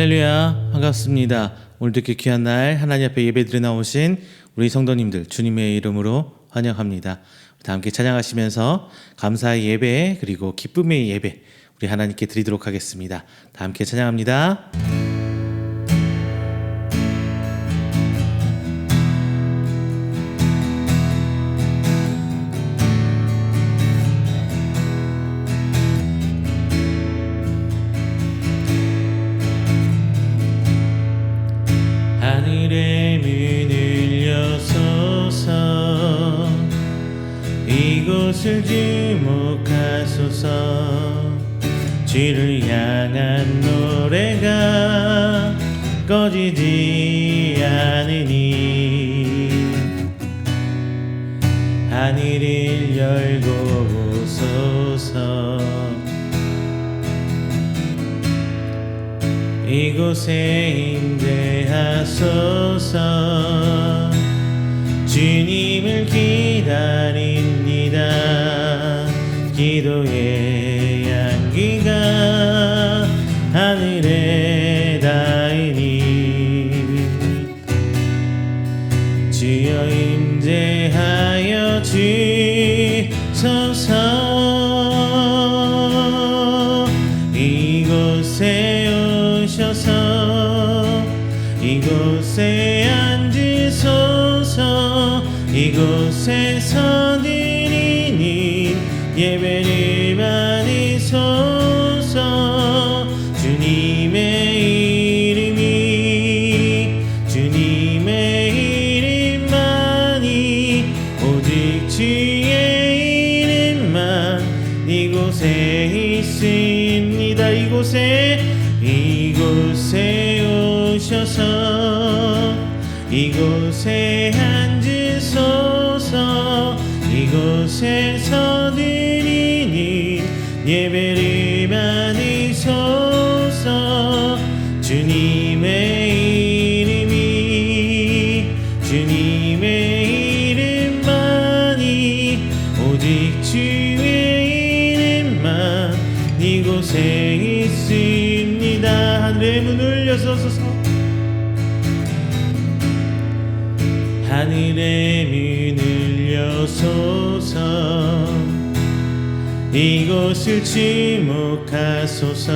할렐루야, 반갑습니다. 오늘도 이렇게 귀한 날 하나님 앞에 예배드려 나오신 우리 성도님들 주님의 이름으로 환영합니다. 다 함께 찬양하시면서 감사의 예배 그리고 기쁨의 예배 우리 하나님께 드리도록 하겠습니다. 다 함께 찬양합니다. 하늘의 문을 여소서 이곳을 주목하소서 주를 향한 노래가 꺼지지 않으니 하늘을 열고 오소서 이곳에 임재하소서 주님을 기다립니다. 기도의 향기가 하늘에 닿으니 주여 임재하여 주소서 이곳에 오셔서 이곳에 앉으소서 이곳에서 드리니 예배를 받으소서 주님의 이름만이 오직 주의 이름만 이곳에 있습니다. 이곳에 오셔서 이곳에 앉으소서 이곳에서 드리니 예배를 받으소서 주님의 이름만이 오직 주의 이름만 이곳에 있습니다. 하늘의 문을 여소서 하늘의 문을 여소서 이곳을 주목하소서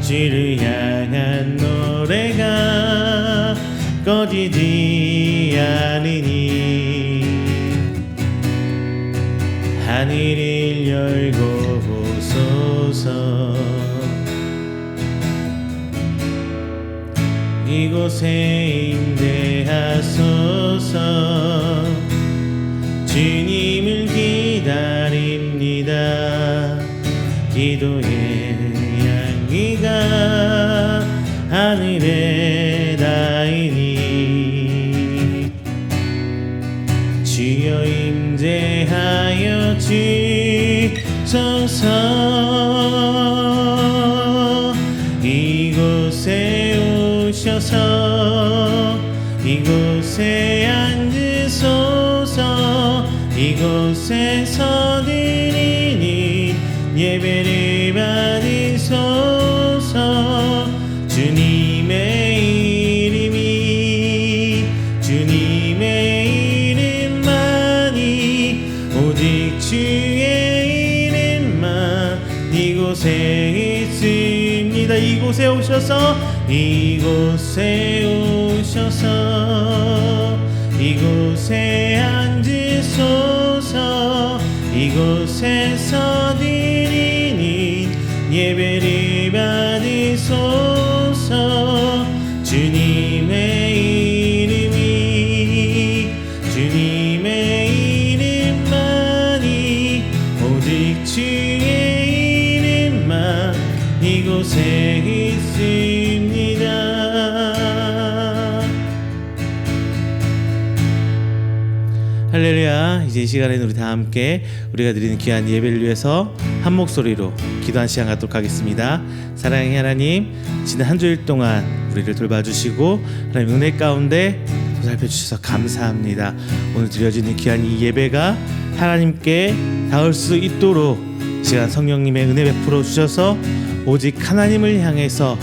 주를 향한 노래가 꺼지지 않으니 하늘을 열고 보소서 이곳에 임재하소서 주님을 기다립니다. 기도의 향기가 하늘에 닿으니 주여 임재하여 주소서 이곳에 오셔서 이곳에 앉으소서 이곳에서 드리니 예배를 받으소서 주님의 이름만이 오직 주의 이름만 이곳에 있습니다. 이곳에 오셔서 이곳에 앉으소서 이곳에서 드리니 예배를 받으소서 주님의 이름만이 오직 주의 이름만 이곳에 있습니다. 할렐루야. 이제 이 시간에는 우리 다 함께 우리가 드리는 귀한 예배를 위해서 한 목소리로 기도한 시간 갖도록 하겠습니다. 사랑의 하나님, 지난 한 주일 동안 우리를 돌봐주시고 하나님 은혜 가운데 보살펴주셔서 감사합니다. 오늘 드려지는 귀한 이 예배가 하나님께 닿을 수 있도록 시간 성령님의 은혜 베풀어 주셔서 오직 하나님을 향해서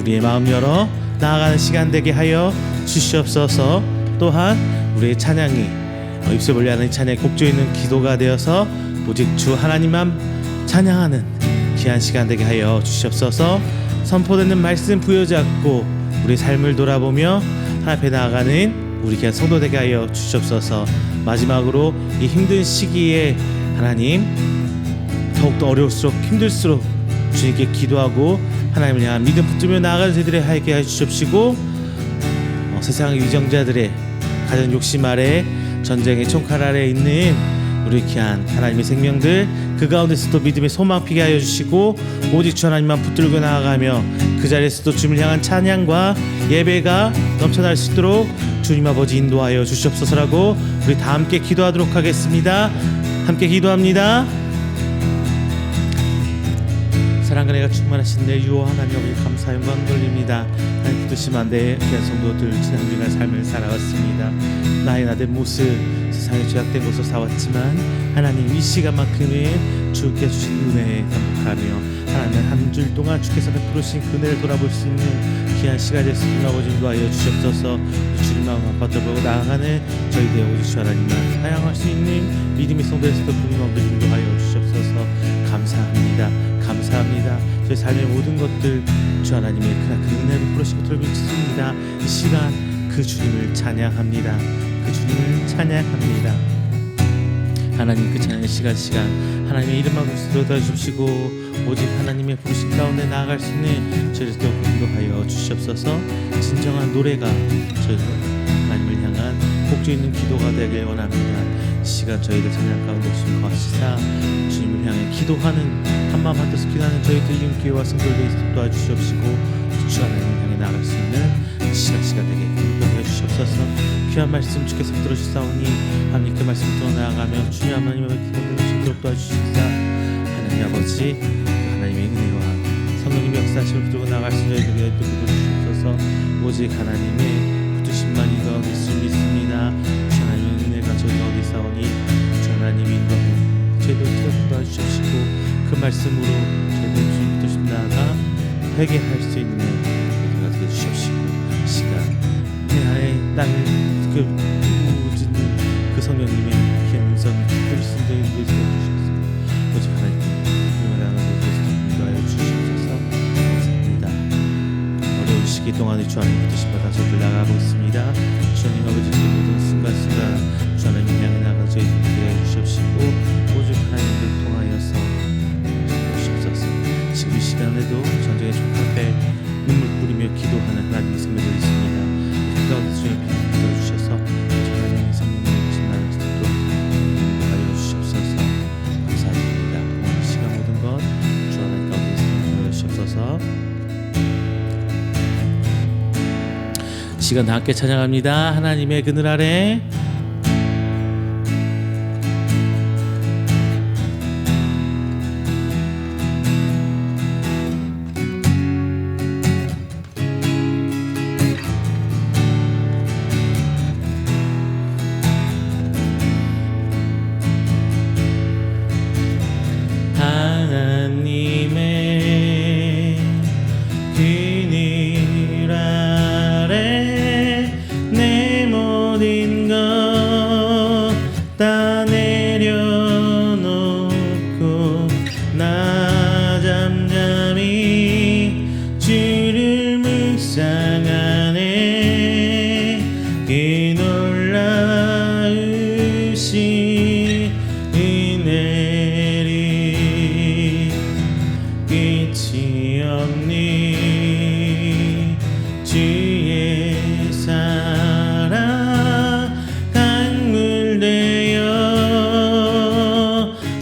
우리의 마음 열어 나아가는 시간 되게 하여 주시옵소서. 또한 우리의 찬양이 입술 벌려 하는 찬양의 곡조 있는 기도가 되어서 오직 주 하나님만 찬양하는 귀한 시간 되게 하여 주시옵소서. 선포되는 말씀 부여잡고 우리 삶을 돌아보며 하나님 앞에 나아가는 우리 귀한 성도 되게 하여 주시옵소서. 마지막으로 이 힘든 시기에 하나님 더욱더 어려울수록 힘들수록 주님께 기도하고 하나님을 향한 믿음 붙들며 나아가는 저희들의 하게 해주십시고 세상의 위정자들의 가진 욕심 아래 전쟁의 총칼 아래 있는 우리 귀한 하나님의 생명들 그 가운데서도 믿음의 소망 피게 하여 주시고 오직 주 하나님만 붙들고 나아가며 그 자리에서도 주님을 향한 찬양과 예배가 넘쳐날 수 있도록 주님 아버지 인도하여 주시옵소서라고 우리 다 함께 기도하도록 하겠습니다. 함께 기도합니다. 사랑과 은혜가 충만하신 내 유호 하나님 아버지 감사 영광 돌립니다. 하나님 붙드시면 안 돼. 귀한 성도들 지난 주간 삶을 살아왔습니다. 나의 나된 모습 세상에 죄악된 곳으로 살아왔지만 하나님 이 시간만큼은 주께 주신 은혜에 감격하며 하나님 한 줄 동안 주께서 베푸신 그네를 돌아볼 수 있는 귀한 시간이 됐습니다. 아버지 인도하여 주시옵소서. 주님 마음 아파트보고 나아가는 저희들 오직 주 하나님만 사랑할 수 있는 믿음의 성도에서도 주님 마음을 인도하여 주시옵소서. 감사합니다. 감사합니다. 저희 삶의 모든 것들 주 하나님의 그날 그 은혜를 부르신 것들을 믿습니다. 이 시간 그 주님을 찬양합니다. 그 주님을 찬양합니다. 하나님 그 찬양의 시간 하나님의 이름만 부르짖어 주시고 오직 하나님의 부르신 가운데 나아갈 수 있는 저희를 또 인도하여 주시옵소서. 진정한 노래가 저희 하나님을 향한 복주 있는 기도가 되길 원합니다. 이 시간 저희들 찬양 가운데 주님 거하시사 주님을 향해 기도하는 한마음 한뜻으로 기도하는 저희들 임기와 성도들에서 도와주시옵시고 주 하나님을 향해 나아갈 수 있는 시간 되게 인도해 주시옵소서. 귀한 말씀 주께서 들어주시사오니 하나님 그 말씀 들어 나아가며 주님 하나님의 기도를 주도록 도와주시옵소서. 하나님 아버지 하나님의 은혜와 성령님의 역사심을 붙들고 나아갈 수 있는 저희들에게 또 붙들어주시옵소서. 오직 하나님의 붙드심만 이거 믿습니다. 주 하나님의 은혜가 저희 가운데 있사오니 주 하나님이 인도하는 저희들 도와주시옵시고 그 말씀으로 저희들 주님 붙드심 나아가 회개할 수 있는 우리가 되게 주시옵시고 시간 내 안에 나를 그 짓는 그 성령님의 귀한 음성을 들을 수 있는 저희들 주시옵소서. 오직 하나님 시기 동안에 주 하나님 붙드심 받아 저희들 나가고 있습니다. 주님 아버지 그 모든 순간순간 주 하나님 향해 나가 저희들에게 해 주시옵시고 오직 하나님을 통하여서 주시옵소서. 지금 이 시간에도 전쟁의 총칼에 눈물 뿌리며 기도하는 하나님의 성도들이 있습니다. 그 가운데 주님 붙들어주셔서 하나님의 성령의 진나를 듣도록 인도하여 주시옵소서. 감사드립니다. 오늘 시간 모든 것 주 하나님 가운데 인도하여 주시옵소서. 시간 다 함께 찬양합니다. 하나님의 그늘 아래 하나님의 그늘 아래 내 모든 것 다 내려놓고 나 잠잠히 주를 묵상하네. 그 놀라우신 은혜를 끝이 없는 주의 사랑 강물 되어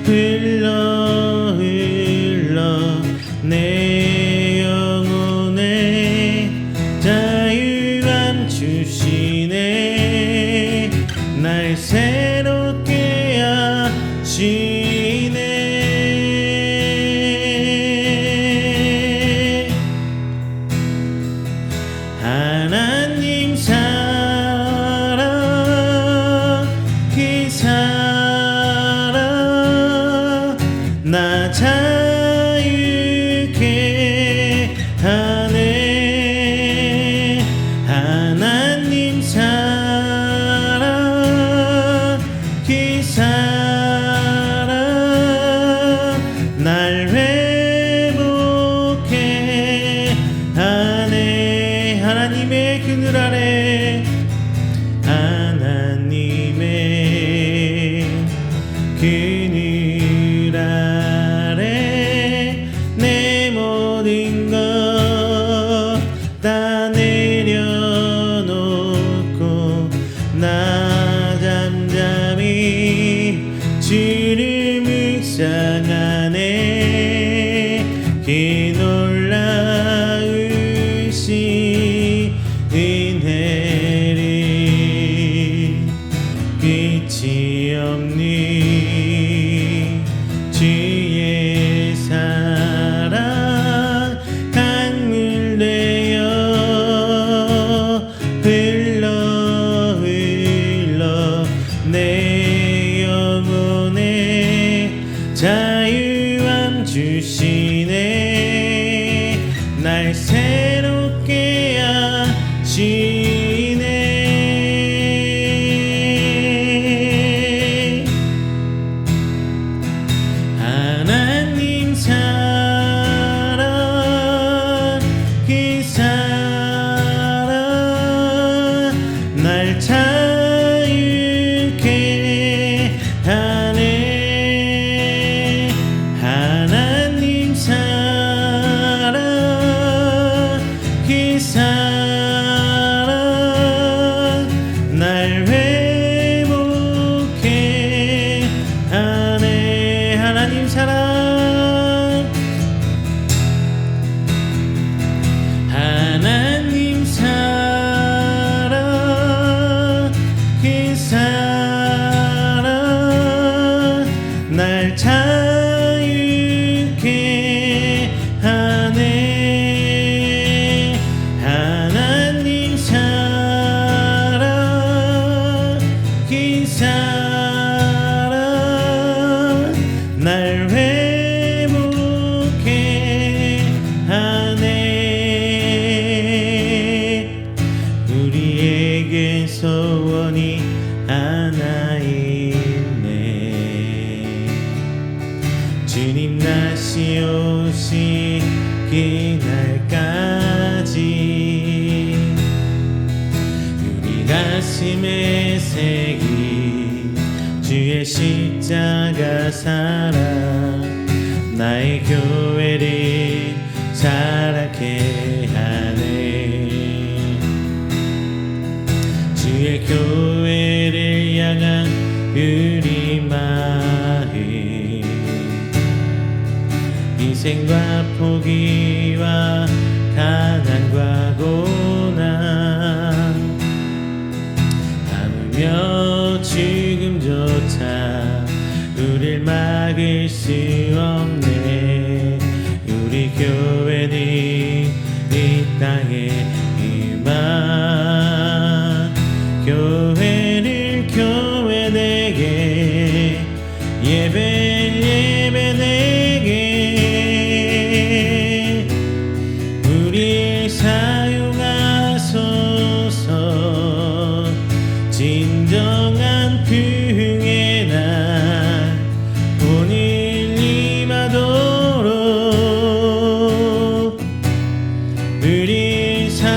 흘러 내 영혼에 자유함 주시네. 날 새롭게 하시네. 하나님 사랑 그 사랑 나 자유케 하네. 일상 안에 그 놀라우신 은혜를 끝이 없는 주의 사랑 강물 되어 흘러 내 영혼에 자유함 주시네. 날 새롭게 하시네. 하나님 사랑 그 사랑 날 자유케 하네. 하나님 사랑 그 사랑 날 회복해 하네. 하나님 사랑 하나님 사랑 그 사랑 날 자유케 하네. 하나님 사랑 그 사랑 날 회복해 하네. 우리에게 소원이 하나 있네. 주님 다시 오시기 날까지 우리 가슴에 새긴 주의 십자가 사랑 나의 교회를 자라게 하네. 주의 교회를 향한 우리 마음 인생과 포기와 가난과 고난 아무며 죽음조차 우릴 막을 수 없네. 우리 교회는 이 땅의 희망. 교회를 교회되게 예배되게 우리 사용하소서. 진정한 부흥의 날 오늘 임하도록 우리 사용하소서.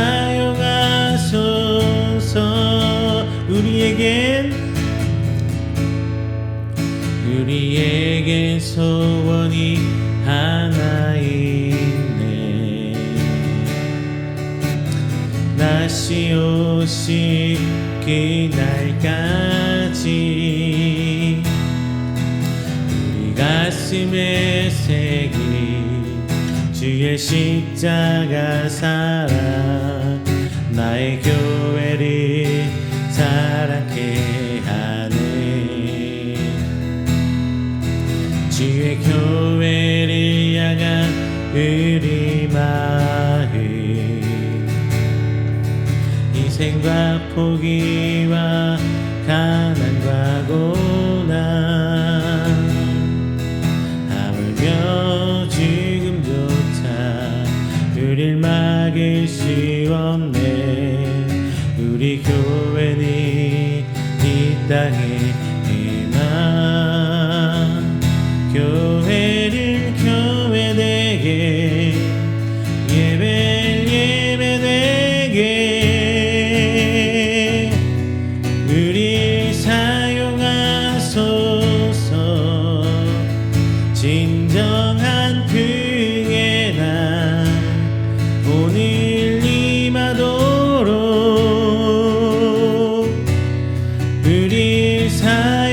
우리에겐 소원이 하나 있네. 다시 오실 그날까지 우리 가슴에 새긴 주의 십자가 사랑 나의 교회를 사랑케 하네. 주의 교회를 향한 우리 마음 인생과 포기와 가난과 고난 하물며 죽음조차 우릴 막을 수 없네. 우리 교회는 이 땅의 희망. 교회를 교회되게 예배되게 우리 사용하소서. 진정한 부흥의 날 오늘 임하도록 우리 사용하소서.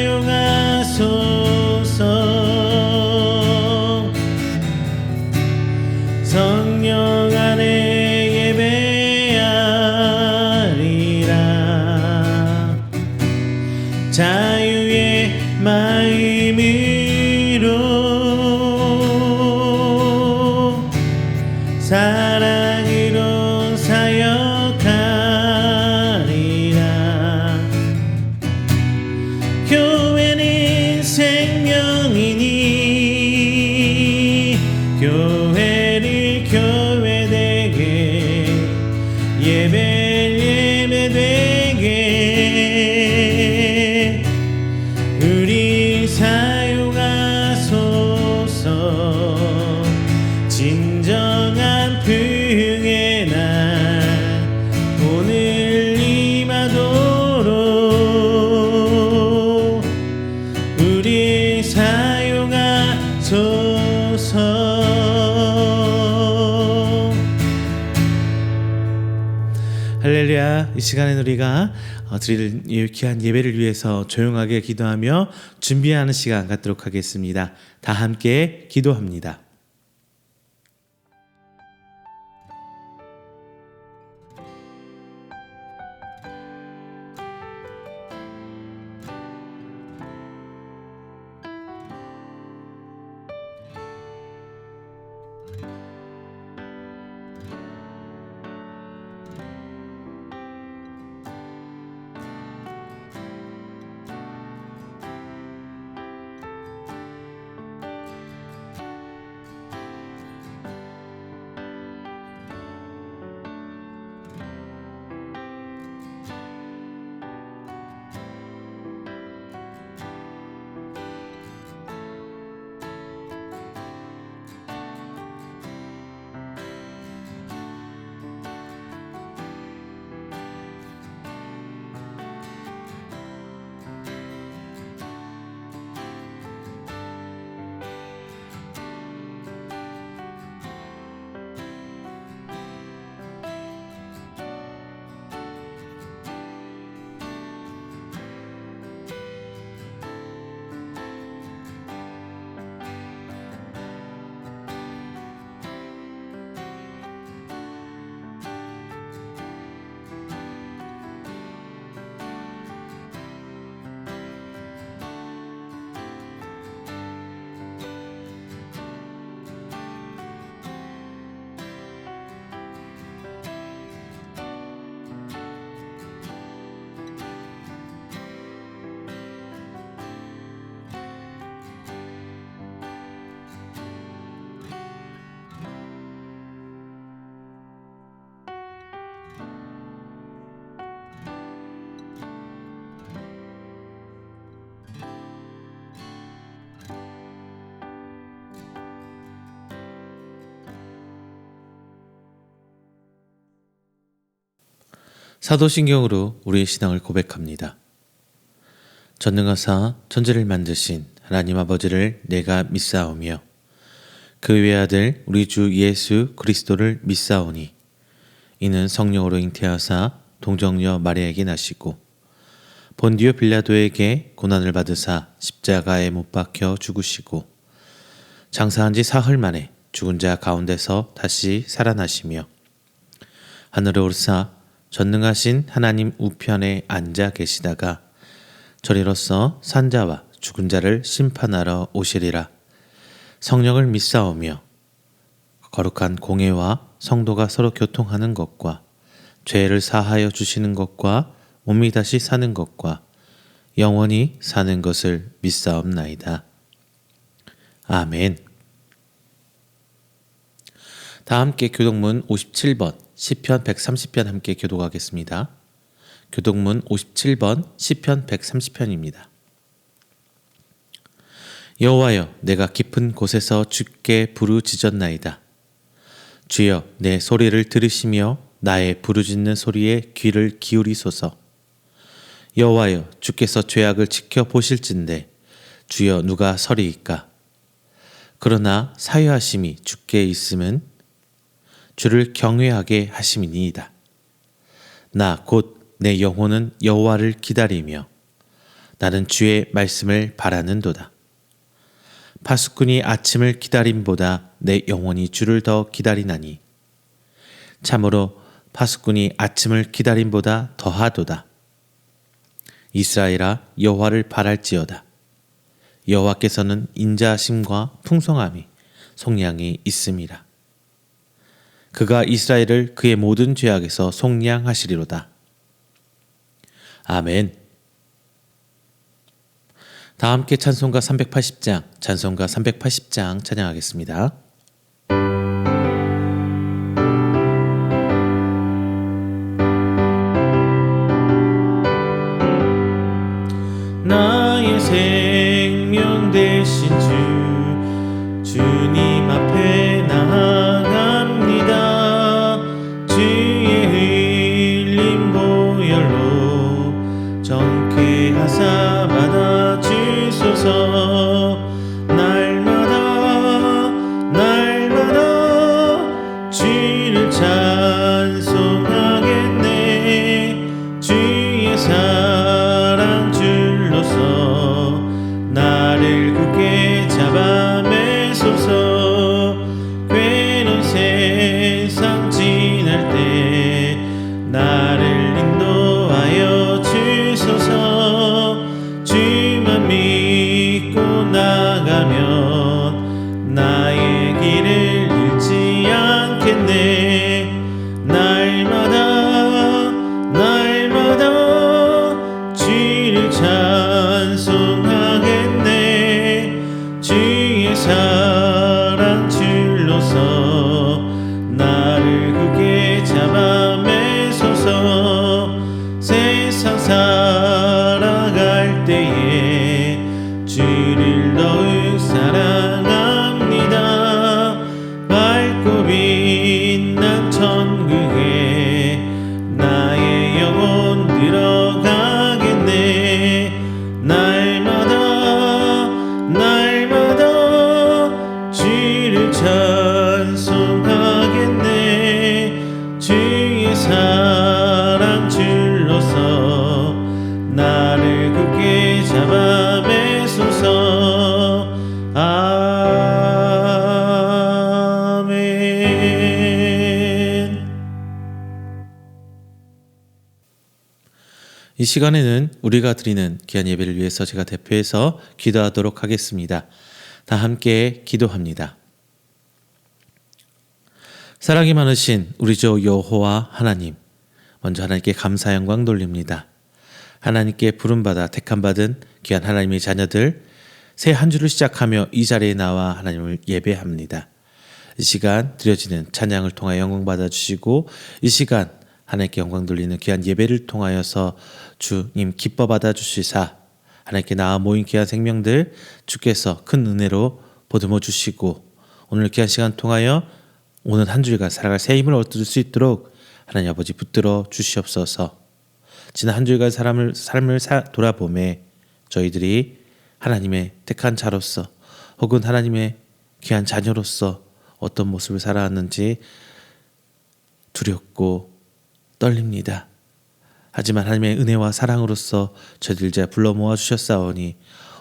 자유의 마음으로 사랑으로 사역하리라. 교회는 생명이니 교회를 교회되게 예배되게 우리 사용하소서. 진정한 부흥의 날 오늘 임하도록 우리 사용하소서. 할렐루야. 이 시간에 우리가 드릴 귀한 예배를 위해서 조용하게 기도하며 준비하는 시간 갖도록 하겠습니다. 다 함께 기도합니다. 사도신경으로 우리의 신앙을 고백합니다. 전능하사 천지를 만드신 하나님 아버지를 내가 믿사오며 그 외아들 우리 주 예수 그리스도를 믿사오니 이는 성령으로 잉태하사 동정녀 마리아에게 나시고 본디오 빌라도에게 고난을 받으사 십자가에 못 박혀 죽으시고 장사한 지 사흘 만에 죽은 자 가운데서 다시 살아나시며 하늘에 오르사 전능하신 하나님 우편에 앉아 계시다가 저리로서 산자와 죽은 자를 심판하러 오시리라. 성령을 믿사오며 거룩한 공회와 성도가 서로 교통하는 것과 죄를 사하여 주시는 것과 몸이 다시 사는 것과 영원히 사는 것을 믿사옵나이다. 아멘. 다 함께 교독문 57번 시편 130편 함께 교독하겠습니다. 교독문 57번 시편 130편입니다. 여호와여, 내가 깊은 곳에서 주께 부르짖었나이다. 주여, 내 소리를 들으시며 나의 부르짖는 소리에 귀를 기울이소서. 여호와여, 주께서 죄악을 지켜보실진대 주여 누가 서리이까. 그러나 사유하심이 주께 있음은 주를 경외하게 하심이니이다. 나 곧 내 영혼은 여호와를 기다리며 나는 주의 말씀을 바라는도다. 파수꾼이 아침을 기다림보다 내 영혼이 주를 더 기다리나니 참으로 파수꾼이 아침을 기다림보다 더하도다. 이스라엘아 여호와를 바랄지어다. 여호와께서는 인자하심과 풍성함이 속량이 있음이라. 그가 이스라엘을 그의 모든 죄악에서 속량하시리로다. 아멘. 다 함께 찬송가 380장 찬양하겠습니다. 나의 생명 되신 주님 앞에 나아갑니다. 주의 흘린 보혈로 정케 하사 받아 주소서. 날마다 주를 찬송하겠네. 주의 사랑 줄로서 나를 굳게 잡아 매소서. 괴로운 세상 지날 때 나를 인도하여 주소서. 주만 믿고 나가면 나의 길을 잃지 않겠네. 날마다 주를 찬송하겠네. 주의 사랑 줄로서 나를 굳게 잡아 매소서. 세상 살아갈 때에 주를 더욱 사랑합니다. 밝고 빛난 천국에 나의 영혼 들어가겠네. 날마다 주를 찬송하겠네. 주의 사랑 줄로서 나를 굳게 잡아 매소서. 아멘. 이 시간에는 우리가 드리는 귀한 예배를 위해서 제가 대표해서 기도하도록 하겠습니다. 다 함께 기도합니다. 사랑이 많으신 우리 주 여호와 하나님, 먼저 하나님께 감사 영광 돌립니다. 하나님께 부름받아 택함받은 귀한 하나님의 자녀들, 새 한 주를 시작하며 이 자리에 나와 하나님을 예배합니다. 이 시간 드려지는 찬양을 통하여 영광 받아주시고, 이 시간 하나님께 영광 돌리는 귀한 예배를 통하여서 주님 기뻐 받아주시사 하나님께 나와 모인 귀한 생명들 주께서 큰 은혜로 보듬어 주시고, 오늘 귀한 시간 통하여 오늘 한 주일간 살아갈 새 힘을 얻을 수 있도록 하나님 아버지 붙들어 주시옵소서. 지난 한 주일간 삶을 돌아보매 저희들이 하나님의 택한 자로서 혹은 하나님의 귀한 자녀로서 어떤 모습을 살아왔는지 두렵고 떨립니다. 하지만 하나님의 은혜와 사랑으로서 저희들 이제 불러 모아주셨사오니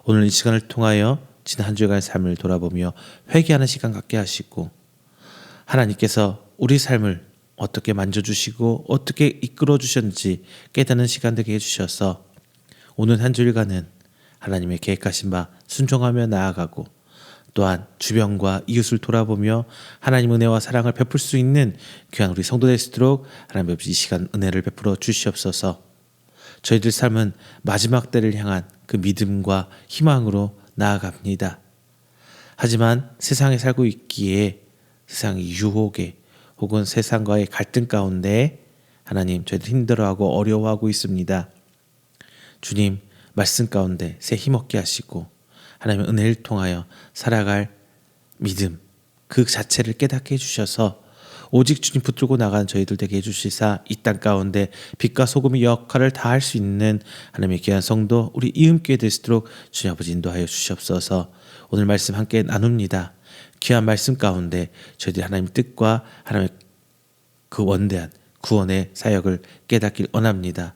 오늘 이 시간을 통하여 지난 한 주간의 삶을 돌아보며 회개하는 시간 갖게 하시고, 하나님께서 우리 삶을 어떻게 만져주시고 어떻게 이끌어 주셨는지 깨닫는 시간 되게 해주셔서 오늘 한 주일간은 하나님의 계획하신 바 순종하며 나아가고, 또한 주변과 이웃을 돌아보며 하나님 은혜와 사랑을 베풀 수 있는 귀한 우리 성도 될 수 있도록 하나님 아버지 이 시간 은혜를 베풀어 주시옵소서. 저희들 삶은 마지막 때를 향한 그 믿음과 희망으로 나아갑니다. 하지만 세상에 살고 있기에 세상의 유혹에 혹은 세상과의 갈등 가운데 하나님 저희들 힘들어하고 어려워하고 있습니다. 주님 말씀 가운데 새 힘없게 하시고 하나님의 은혜를 통하여 살아갈 믿음 그 자체를 깨닫게 해주셔서 오직 주님 붙들고 나가는 저희들 되게 해주시사 이 땅 가운데 빛과 소금의 역할을 다할 수 있는 하나님의 귀한 성도 우리 이음교회 될 수 있도록 주님 아버지 인도하여 주시옵소서. 오늘 말씀 함께 나눕니다. 귀한 말씀 가운데 저희들이 하나님의 뜻과 하나님의 그 원대한 구원의 사역을 깨닫길 원합니다.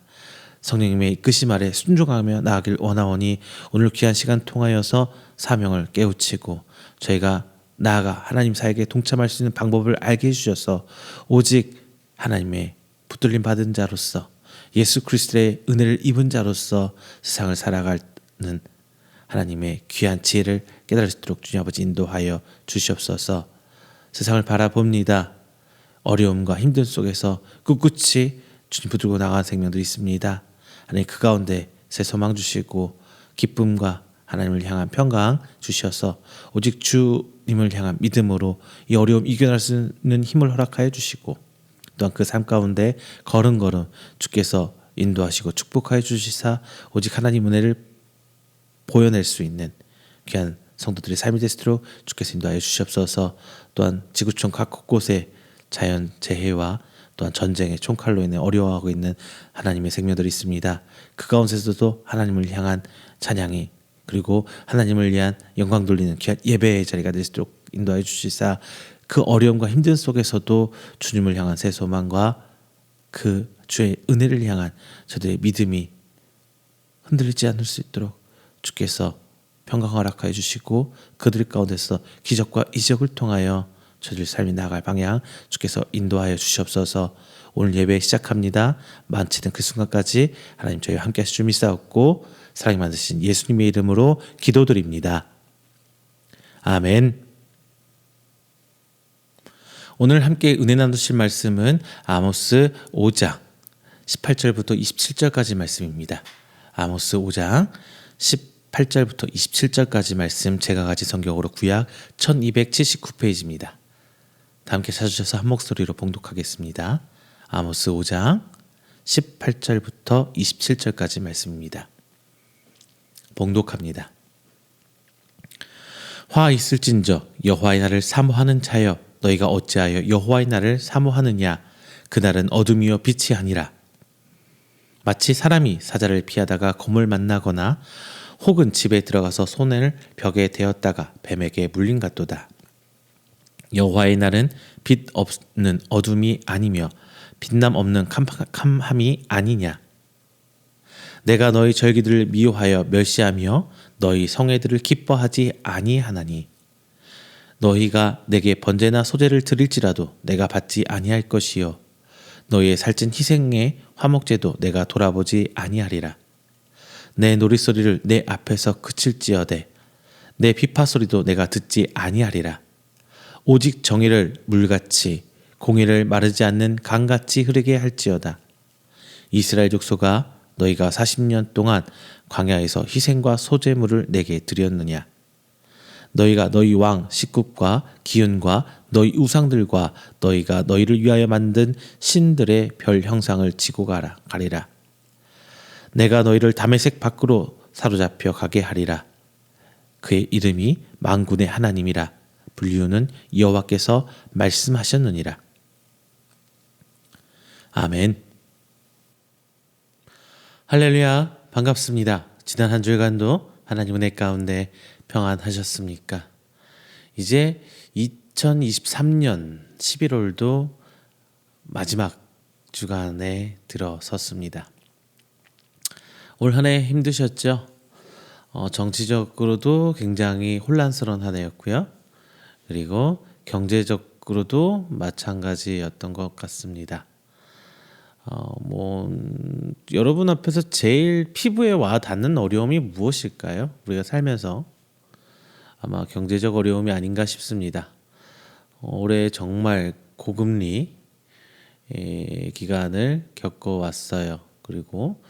성령님의 이끄심 아래 순종하며 나아가길 원하오니 오늘 귀한 시간 통하여서 사명을 깨우치고 저희가 나아가 하나님 사역에 동참할 수 있는 방법을 알게 해주셔서 오직 하나님의 붙들림 받은 자로서 예수 그리스도의 은혜를 입은 자로서 세상을 살아가는 하나님의 귀한 지혜를 깨달을 수 있도록 주님 아버지 인도하여 주시옵소서. 세상을 바라봅니다. 어려움과 힘든 속에서 꿋꿋이 주님 붙들고 나가는 생명들이 있습니다. 하나님 그 가운데 새 소망 주시고 기쁨과 하나님을 향한 평강 주셔서 오직 주님을 향한 믿음으로 이 어려움 이겨낼 수 있는 힘을 허락하여 주시고 또한 그 삶 가운데 걸음걸음 주께서 인도하시고 축복하여 주시사 오직 하나님 은혜를 보여낼 수 있는 귀한 성도들의 삶이 되도록 주께서 인도하여 주시옵소서. 또한 지구촌 각 곳곳에 자연 재해와 또한 전쟁의 총칼로 인해 어려워하고 있는 하나님의 생명들이 있습니다. 그 가운데서도 하나님을 향한 찬양이 그리고 하나님을 위한 영광 돌리는 귀한 예배의 자리가 될 수 있도록 인도하여 주시사 그 어려움과 힘든 속에서도 주님을 향한 새 소망과 그 주의 은혜를 향한 저들의 믿음이 흔들리지 않을 수 있도록 주께서 평강 허락하여 주시고 그들 가운데서 기적과 이적을 통하여 저들 삶이 나아갈 방향 주께서 인도하여 주시옵소서. 오늘 예배 시작합니다. 만치는 그 순간까지 하나님 저희와 함께 하실 줄 믿사옵고 사랑이 많으신 예수님의 이름으로 기도드립니다. 아멘. 오늘 함께 은혜 나누실 말씀은 아모스 5장 18절부터 27절까지 말씀입니다. 아모스 5장 18절부터 27절까지 말씀 제가 가진 성경으로 구약 1279페이지입니다. 다 함께 찾으셔서 한 목소리로 봉독하겠습니다. 아모스 5장 18절부터 27절까지 말씀입니다. 봉독합니다. 화 있을진저 여호와의 날을 사모하는 자여 너희가 어찌하여 여호와의 날을 사모하느냐. 그날은 어둠이요 빛이 아니라 마치 사람이 사자를 피하다가 검을 만나거나 혹은 집에 들어가서 손을 벽에 대었다가 뱀에게 물린 같도다. 여호와의 날은 빛 없는 어둠이 아니며 빛남 없는 캄함이 아니냐. 내가 너희 절기들을 미워하여 멸시하며 너희 성회들을 기뻐하지 아니하나니 너희가 내게 번제나 소제를 드릴지라도 내가 받지 아니할 것이요 너희의 살찐 희생의 화목제도 내가 돌아보지 아니하리라. 내 노랫소리를 내 앞에서 그칠지어대 내 비파소리도 내가 듣지 아니하리라. 오직 정의를 물같이 공의를 마르지 않는 강같이 흐르게 할지어다. 이스라엘 족속아 너희가 40년 동안 광야에서 희생과 소제물을 내게 드렸느냐. 너희가 너희 왕 식국과 기운과 너희 우상들과 너희가 너희를 위하여 만든 신들의 별 형상을 지고 가리라. 내가 너희를 다메섹 밖으로 사로잡혀 가게 하리라. 그의 이름이 만군의 하나님이라. 분류는 여호와께서 말씀하셨느니라. 아멘. 할렐루야, 반갑습니다. 지난 한 주간도 하나님 은혜 가운데 평안하셨습니까? 이제 2023년 11월도 마지막 주간에 들어섰습니다. 올 한 해 힘드셨죠? 정치적으로도 굉장히 혼란스러운 한 해였고요. 그리고 경제적으로도 마찬가지였던 것 같습니다. 여러분 앞에서 제일 피부에 와 닿는 어려움이 무엇일까요? 우리가 살면서 아마 경제적 어려움이 아닌가 싶습니다. 올해 정말 고금리 기간을 겪어왔어요. 그리고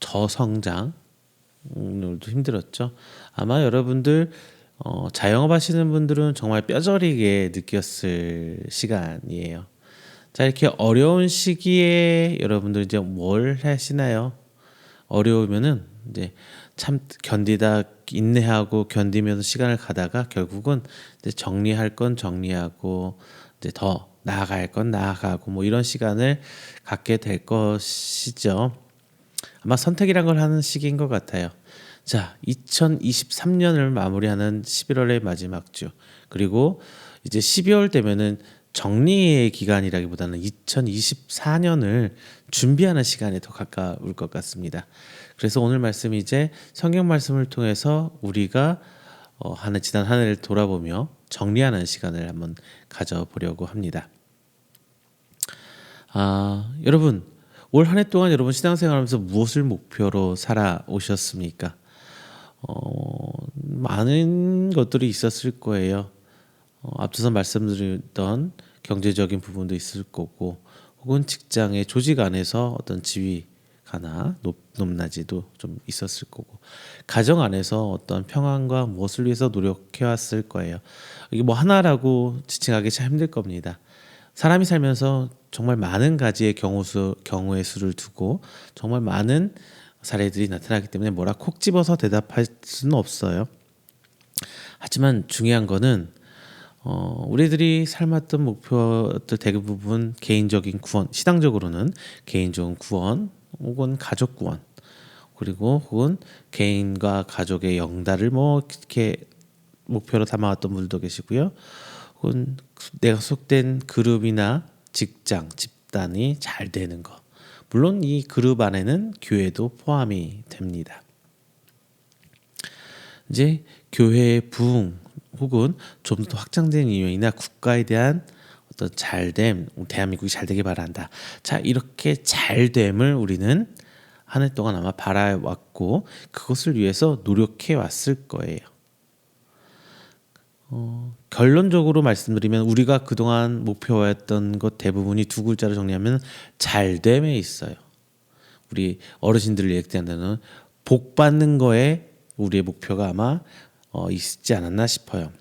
저성장 오늘도 힘들었죠. 아마 여러분들 자영업 하시는 분들은 정말 뼈저리게 느꼈을 시간이에요. 자, 이렇게 어려운 시기에 여러분들 이제 뭘 하시나요? 어려우면은 이제 참 견디다 인내하고 견디면서 시간을 가다가 결국은 이제 정리할 건 정리하고 이제 더 나아갈 건 나아가고 뭐 이런 시간을 갖게 될 것이죠. 아마 선택이란 걸 하는 시기인 것 같아요. 자, 2023년을 마무리하는 11월의 마지막 주, 그리고 이제 12월 되면은 정리의 기간이라기보다는 2024년을 준비하는 시간에 더 가까울 것 같습니다. 그래서 오늘 말씀이 이제 성경 말씀을 통해서 우리가 지난 한 해를 돌아보며 정리하는 시간을 한번 가져보려고 합니다. 여러분, 올 한 해 동안 여러분 신앙생활하면서 무엇을 목표로 살아오셨습니까? 많은 것들이 있었을 거예요. 앞서서 말씀드렸던 경제적인 부분도 있을 거고, 혹은 직장의 조직 안에서 어떤 지위가나 높낮이도 좀 있었을 거고, 가정 안에서 어떤 평안과 무엇을 위해서 노력해 왔을 거예요. 이게 뭐 하나라고 지칭하기 참 힘들 겁니다. 사람이 살면서 정말 많은 가지의 경우의 수를 두고 정말 많은 사례들이 나타나기 때문에 뭐라 콕 집어서 대답할 수는 없어요. 하지만 중요한 거는 우리들이 삶았던 목표들 대부분 개인적인 구원, 시당적으로는 개인적인 구원 혹은 가족 구원, 그리고 혹은 개인과 가족의 영달을 뭐 이렇게 목표로 담아왔던 분들도 계시고요. 혹은 내가 속된 그룹이나 직장, 집단이 잘 되는 것. 물론 이 그룹 안에는 교회도 포함이 됩니다. 이제 교회의 부흥 혹은 좀 더 확장된 이유이나 국가에 대한 어떤 잘됨, 대한민국이 잘 되길 바란다. 자, 이렇게 잘됨을 우리는 한 해 동안 아마 바라왔고 그것을 위해서 노력해 왔을 거예요. 결론적으로 말씀드리면 우리가 그동안 목표했던 것 대부분이 두 글자로 정리하면 잘됨에 있어요. 우리 어르신들을 얘기한다는 복 받는 거에 우리의 목표가 아마 있지 않았나 싶어요.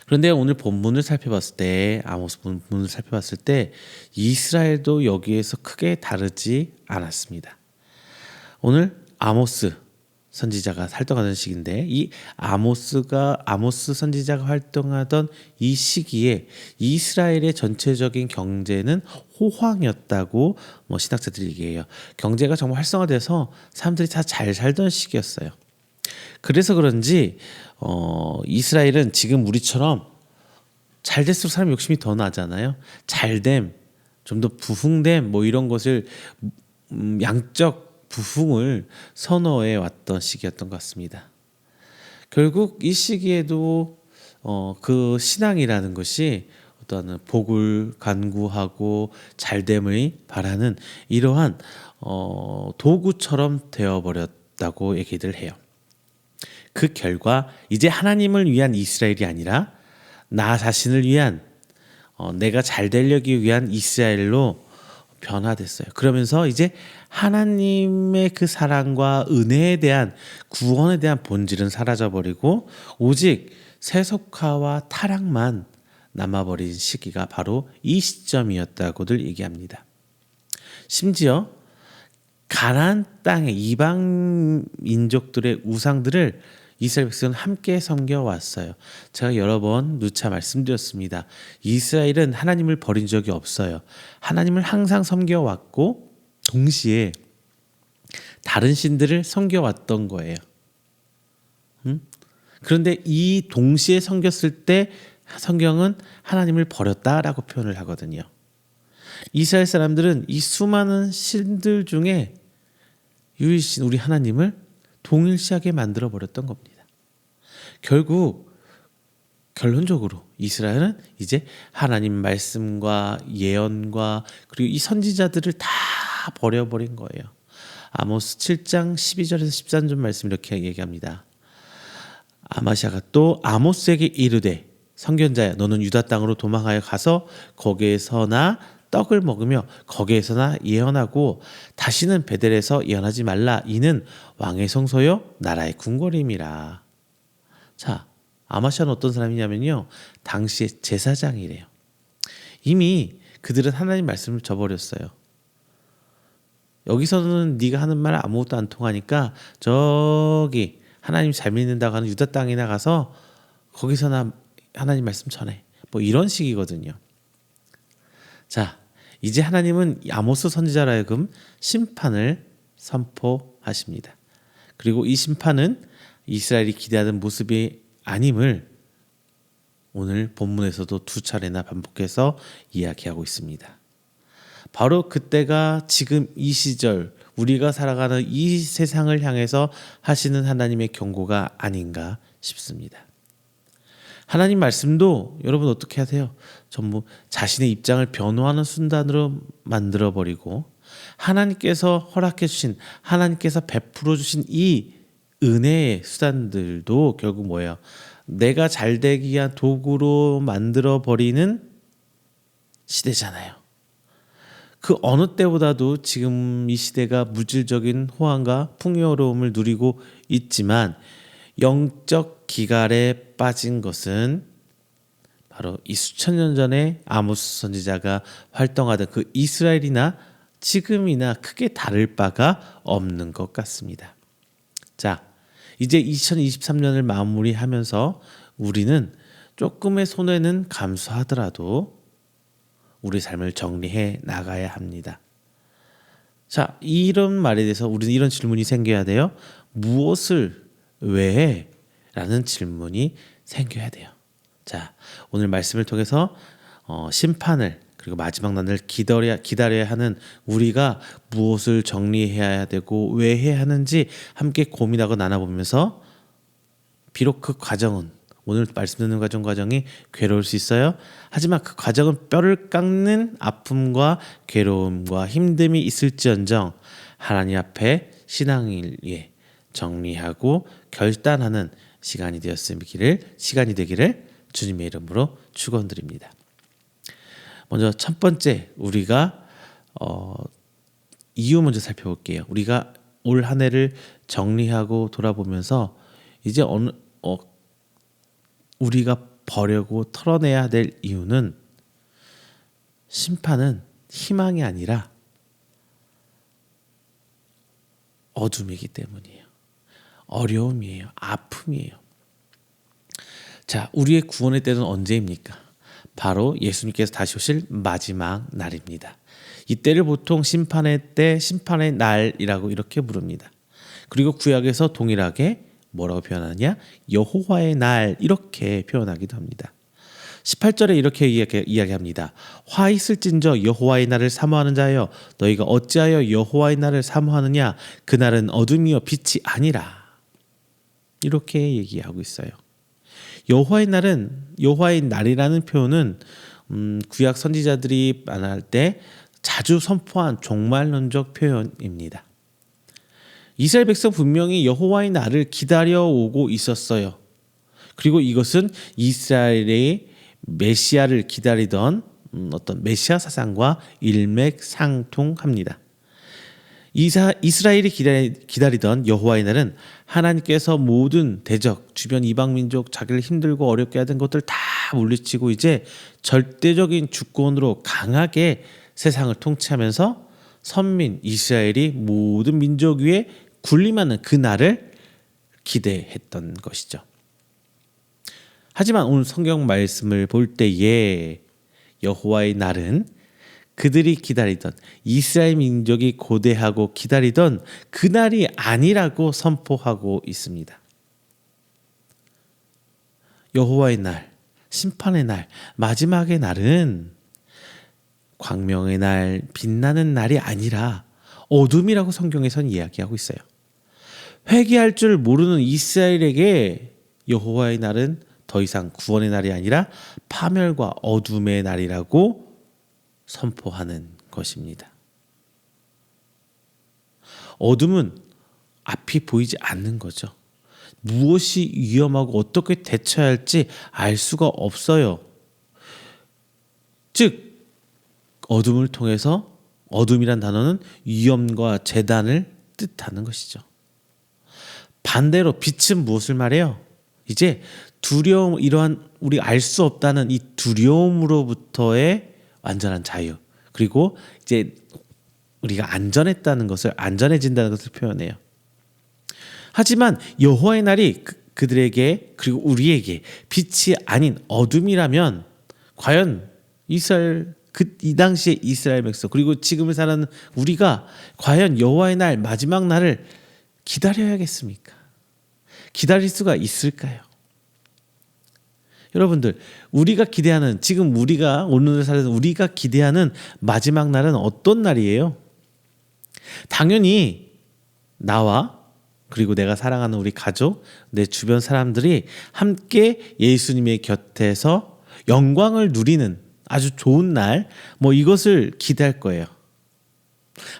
그런데 오늘 본문을 살펴봤을 때, 아모스 본문을 살펴봤을 때 이스라엘도 여기에서 크게 다르지 않았습니다. 오늘 아모스 선지자가 활동하던 시기인데, 이 아모스 선지자가 활동하던 이 시기에 이스라엘의 전체적인 경제는 호황이었다고 신학자들이 얘기해요. 경제가 정말 활성화돼서 사람들이 다 잘 살던 시기였어요. 그래서 그런지 이스라엘은 지금 우리처럼 잘 될수록 사람 욕심이 더 나잖아요. 잘됨, 좀 더 부흥됨, 이런 것을 양적 부흥을 선호해 왔던 시기였던 것 같습니다. 결국 이 시기에도 그 신앙이라는 것이 어떤 복을 간구하고 잘됨을 바라는 이러한 도구처럼 되어버렸다고 얘기를 해요. 그 결과 이제 하나님을 위한 이스라엘이 아니라 나 자신을 위한 내가 잘 되려기 위한 이스라엘로 변화됐어요. 그러면서 이제 하나님의 그 사랑과 은혜에 대한 구원에 대한 본질은 사라져버리고 오직 세속화와 타락만 남아버린 시기가 바로 이 시점이었다고들 얘기합니다. 심지어 가나안 땅의 이방 민족들의 우상들을 이스라엘 백성은 함께 섬겨왔어요. 제가 여러 번 누차 말씀드렸습니다. 이스라엘은 하나님을 버린 적이 없어요. 하나님을 항상 섬겨왔고 동시에 다른 신들을 섬겨왔던 거예요. 그런데 이 동시에 섬겼을 때 성경은 하나님을 버렸다라고 표현을 하거든요. 이스라엘 사람들은 이 수많은 신들 중에 유일신 우리 하나님을 동일시하게 만들어 버렸던 겁니다. 결론적으로 이스라엘은 이제 하나님 말씀과 예언과 그리고 이 선지자들을 다 버려버린 거예요. 아모스 7장 12절에서 13절 말씀 이렇게 얘기합니다. 아마시아가 또 아모스에게 이르되 선견자야 너는 유다 땅으로 도망하여 가서 거기에서나 떡을 먹으며 거기에서나 예언하고 다시는 베델에서 예언하지 말라. 이는 왕의 성소요 나라의 궁궐임이라. 자, 아마시아는 어떤 사람이냐면요, 당시의 제사장이래요. 이미 그들은 하나님 말씀을 저버렸어요. 여기서는 네가 하는 말 아무것도 안 통하니까 저기 하나님 잘 믿는다고 하는 유다 땅이나 가서 거기서나 하나님 말씀 전해. 이런 식이거든요. 자, 이제 하나님은 아모스 선지자로 하여금 심판을 선포하십니다. 그리고 이 심판은 이스라엘이 기대하던 모습이 아님을 오늘 본문에서도 두 차례나 반복해서 이야기하고 있습니다. 바로 그때가 지금 이 시절 우리가 살아가는 이 세상을 향해서 하시는 하나님의 경고가 아닌가 싶습니다. 하나님 말씀도 여러분 어떻게 하세요? 전부 자신의 입장을 변호하는 순간으로 만들어 버리고 하나님께서 허락해 주신, 하나님께서 베풀어 주신 이 은혜의 수단들도 결국 뭐예요? 내가 잘 되기 위한 도구로 만들어 버리는 시대잖아요. 그 어느 때보다도 지금 이 시대가 물질적인 호황과 풍요로움을 누리고 있지만 영적 기갈에 빠진 것은 바로 이 수천 년 전에 아모스 선지자가 활동하던 그 이스라엘이나 지금이나 크게 다를 바가 없는 것 같습니다. 자, 이제 2023년을 마무리하면서 우리는 조금의 손해는 감수하더라도 우리 삶을 정리해 나가야 합니다. 자, 이런 말에 대해서 우리는 이런 질문이 생겨야 돼요. 무엇을 왜 해? 라는 질문이 생겨야 돼요. 자, 오늘 말씀을 통해서 심판을 그리고 마지막 날을 기다려야 하는 우리가 무엇을 정리해야 되고 왜 해야 하는지 함께 고민하고 나눠보면서 비록 그 과정은 오늘 말씀 듣는 과정이 괴로울 수 있어요. 하지만 그 과정은 뼈를 깎는 아픔과 괴로움과 힘듦이 있을지언정 하나님 앞에 신앙을 위해 정리하고 결단하는 시간이 되기를 주님의 이름으로 축원드립니다. 먼저 첫 번째 우리가 이유 먼저 살펴볼게요. 우리가 올 한 해를 정리하고 돌아보면서 이제 우리가 버려고 털어내야 될 이유는 심판은 희망이 아니라 어둠이기 때문이에요. 어려움이에요. 아픔이에요. 자, 우리의 구원의 때는 언제입니까? 바로 예수님께서 다시 오실 마지막 날입니다. 이때를 보통 심판의 때, 심판의 날이라고 이렇게 부릅니다. 그리고 구약에서 동일하게 뭐라고 표현하느냐? 여호와의 날 이렇게 표현하기도 합니다. 18절에 이렇게 이야기합니다. 화 있을진저 여호와의 날을 사모하는 자여 너희가 어찌하여 여호와의 날을 사모하느냐? 그날은 어둠이요 빛이 아니라. 이렇게 얘기하고 있어요. 여호와의 날이라는 표현은 구약 선지자들이 말할 때 자주 선포한 종말론적 표현입니다. 이스라엘 백성 분명히 여호와의 날을 기다려오고 있었어요. 그리고 이것은 이스라엘의 메시아를 기다리던 어떤 메시아 사상과 일맥상통합니다. 이스라엘이 기다리던 여호와의 날은 하나님께서 모든 대적, 주변 이방 민족, 자기를 힘들고 어렵게 하던 것들 다 물리치고 이제 절대적인 주권으로 강하게 세상을 통치하면서 선민 이스라엘이 모든 민족 위에 군림하는 그 날을 기대했던 것이죠. 하지만 오늘 성경 말씀을 볼 때에 여호와의 날은 그들이 기다리던 이스라엘 민족이 고대하고 기다리던 그 날이 아니라고 선포하고 있습니다. 여호와의 날, 심판의 날, 마지막의 날은 광명의 날, 빛나는 날이 아니라 어둠이라고 성경에서는 이야기하고 있어요. 회개할 줄 모르는 이스라엘에게 여호와의 날은 더 이상 구원의 날이 아니라 파멸과 어둠의 날이라고 선포하는 것입니다. 어둠은 앞이 보이지 않는 거죠. 무엇이 위험하고 어떻게 대처해야 할지 알 수가 없어요. 즉 어둠을 통해서 어둠이란 단어는 위험과 재단을 뜻하는 것이죠. 반대로 빛은 무엇을 말해요? 이제 두려움, 이러한 우리 알 수 없다는 이 두려움으로부터의 완전한 자유, 그리고 이제 우리가 안전해진다는 것을 표현해요. 하지만 여호와의 날이 그들에게 그리고 우리에게 빛이 아닌 어둠이라면 과연 이 당시에 이스라엘 백성 그리고 지금을 사는 우리가 과연 여호와의 날 마지막 날을 기다려야겠습니까? 기다릴 수가 있을까요? 여러분들, 우리가 기대하는 지금 우리가 오늘 사는 우리가 기대하는 마지막 날은 어떤 날이에요? 당연히 나와 그리고 내가 사랑하는 우리 가족, 내 주변 사람들이 함께 예수님의 곁에서 영광을 누리는 아주 좋은 날, 이것을 기대할 거예요.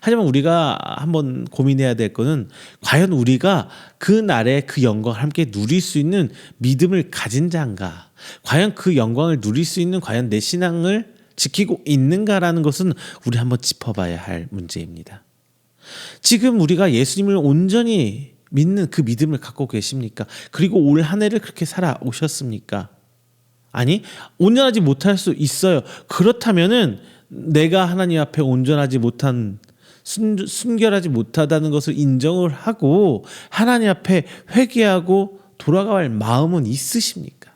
하지만 우리가 한번 고민해야 될 거는 과연 우리가 그 날에 그 영광을 함께 누릴 수 있는 믿음을 가진 자인가? 과연 그 영광을 누릴 수 있는 과연 내 신앙을 지키고 있는가라는 것은 우리 한번 짚어봐야 할 문제입니다. 지금 우리가 예수님을 온전히 믿는 그 믿음을 갖고 계십니까? 그리고 올 한 해를 그렇게 살아오셨습니까? 아니, 온전하지 못할 수 있어요. 그렇다면은 내가 하나님 앞에 온전하지 못한 순결하지 못하다는 것을 인정을 하고 하나님 앞에 회개하고 돌아갈 마음은 있으십니까?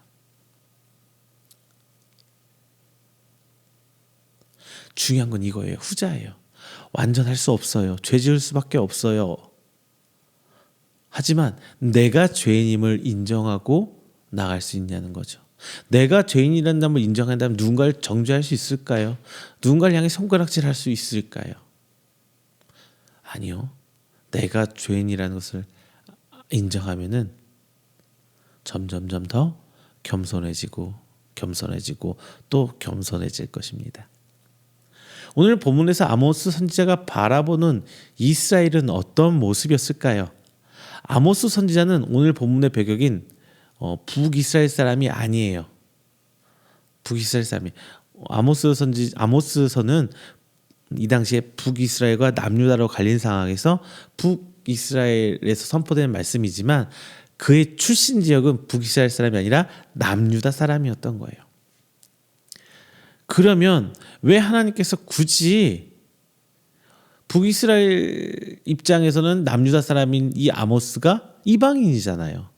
중요한 건 이거예요. 후자예요. 완전할 수 없어요. 죄 지을 수밖에 없어요. 하지만 내가 죄인임을 인정하고 나갈 수 있냐는 거죠. 내가 죄인이라는 점을 인정한다면 누군가를 정죄할 수 있을까요? 누군가를 향해 손가락질할 수 있을까요? 아니요. 내가 죄인이라는 것을 인정하면은 점점점 더 겸손해지고 또 겸손해질 것입니다. 오늘 본문에서 아모스 선지자가 바라보는 이스라엘은 어떤 모습이었을까요? 아모스 선지자는 오늘 본문의 배경인 북이스라엘 사람이 아니에요. 북이스라엘 사람이 아모스서는 이 당시에 북이스라엘과 남유다로 갈린 상황에서 북이스라엘에서 선포된 말씀이지만 그의 출신 지역은 북이스라엘 사람이 아니라 남유다 사람이었던 거예요. 그러면 왜 하나님께서 굳이 북이스라엘 입장에서는 남유다 사람인 이 아모스가 이방인이잖아요.